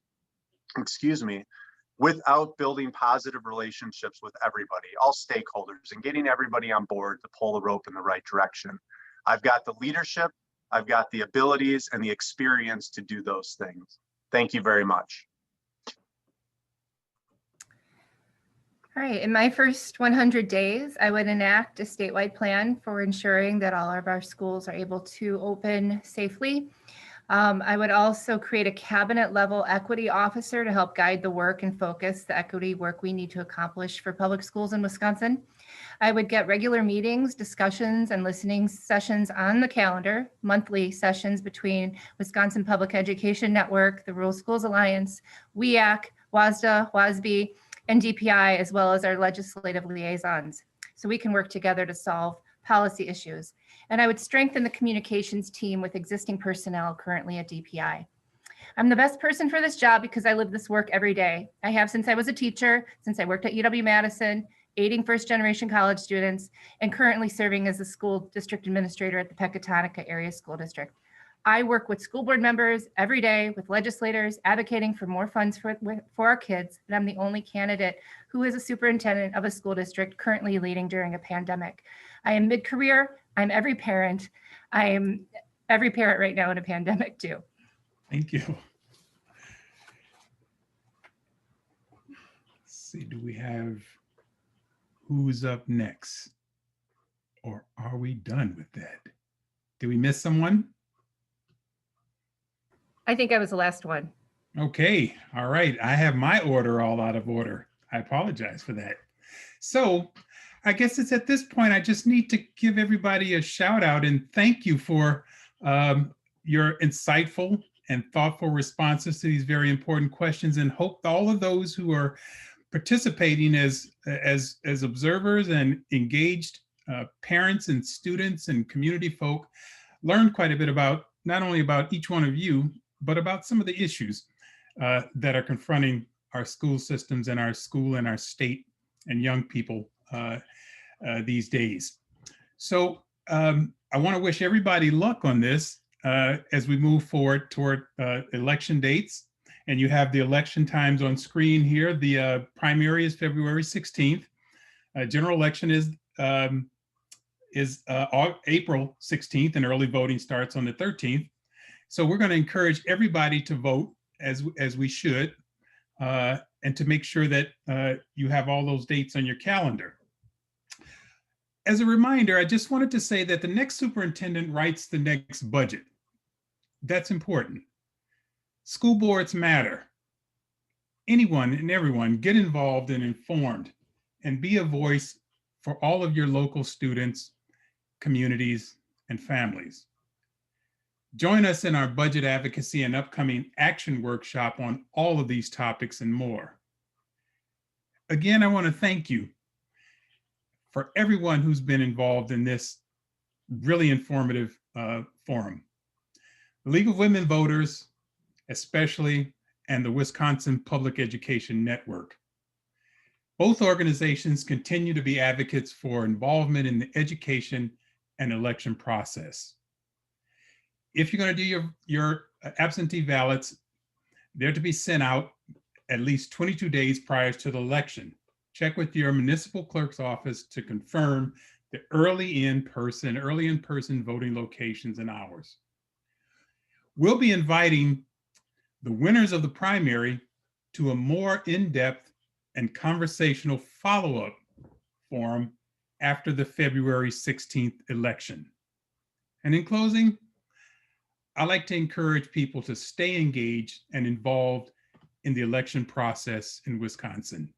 Speaker 9: building positive relationships with everybody, all stakeholders, and getting everybody on board to pull the rope in the right direction. I've got the leadership, I've got the abilities and the experience to do those things. Thank you very much.
Speaker 10: All right, in my first 100 days, I would enact a statewide plan for ensuring that all of our schools are able to open safely. I would also create a cabinet level equity officer to help guide the work and focus the equity work we need to accomplish for public schools in Wisconsin. I would get regular meetings, discussions, and listening sessions on the calendar, monthly sessions between Wisconsin Public Education Network, the Rural Schools Alliance, WEAC, WASDA, WASB, and DPI, as well as our legislative liaisons, so we can work together to solve policy issues. And I would strengthen the communications team with existing personnel currently at DPI. I'm the best person for this job because I live this work every day. I have since I was a teacher, since I worked at UW-Madison, aiding first-generation college students, and currently serving as a school district administrator at the Pecatonica Area School District. I work with school board members every day, with legislators advocating for more funds for our kids, and I'm the only candidate who is a superintendent of a school district currently leading during a pandemic. I am mid-career. I'm every parent. I am every parent right now in a pandemic too.
Speaker 3: Thank you. Let's see, do we have who's up next? Or are we done with that? Did we miss someone?
Speaker 10: I think I was the last one.
Speaker 3: Okay, all right. I have my order all out of order. I apologize for that. So I guess it's at this point, I just need to give everybody a shout out and thank you for your insightful and thoughtful responses to these very important questions, and hope all of those who are participating as observers and engaged parents and students and community folk learned quite a bit about, not only about each one of you, but about some of the issues that are confronting our school systems and our school and our state and young people these days. So I want to wish everybody luck on this as we move forward toward election dates. And you have the election times on screen here. The primary is February 16th. General election is April 16th, and early voting starts on the 13th. So we're going to encourage everybody to vote as we should, and to make sure that you have all those dates on your calendar. As a reminder, I just wanted to say that the next superintendent writes the next budget. That's important. School boards matter. Anyone and everyone get involved and informed, and be a voice for all of your local students, communities, and families. Join us in our budget advocacy and upcoming action workshop on all of these topics and more. Again, I want to thank you for everyone who's been involved in this really informative forum. The League of Women Voters, especially, and the Wisconsin Public Education Network. Both organizations continue to be advocates for involvement in the education and election process. If you're going to do your absentee ballots, they're to be sent out at least 22 days prior to the election. Check with your municipal clerk's office to confirm the early in-person voting locations and hours. We'll be inviting the winners of the primary to a more in-depth and conversational follow-up forum after the February 16th election. And in closing, I like to encourage people to stay engaged and involved in the election process in Wisconsin.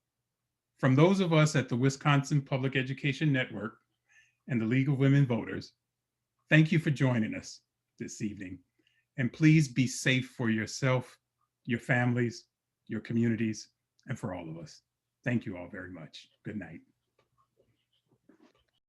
Speaker 3: From those of us at the Wisconsin Public Education Network and the League of Women Voters, thank you for joining us this evening. And please be safe for yourself, your families, your communities, and for all of us. Thank you all very much. Good night.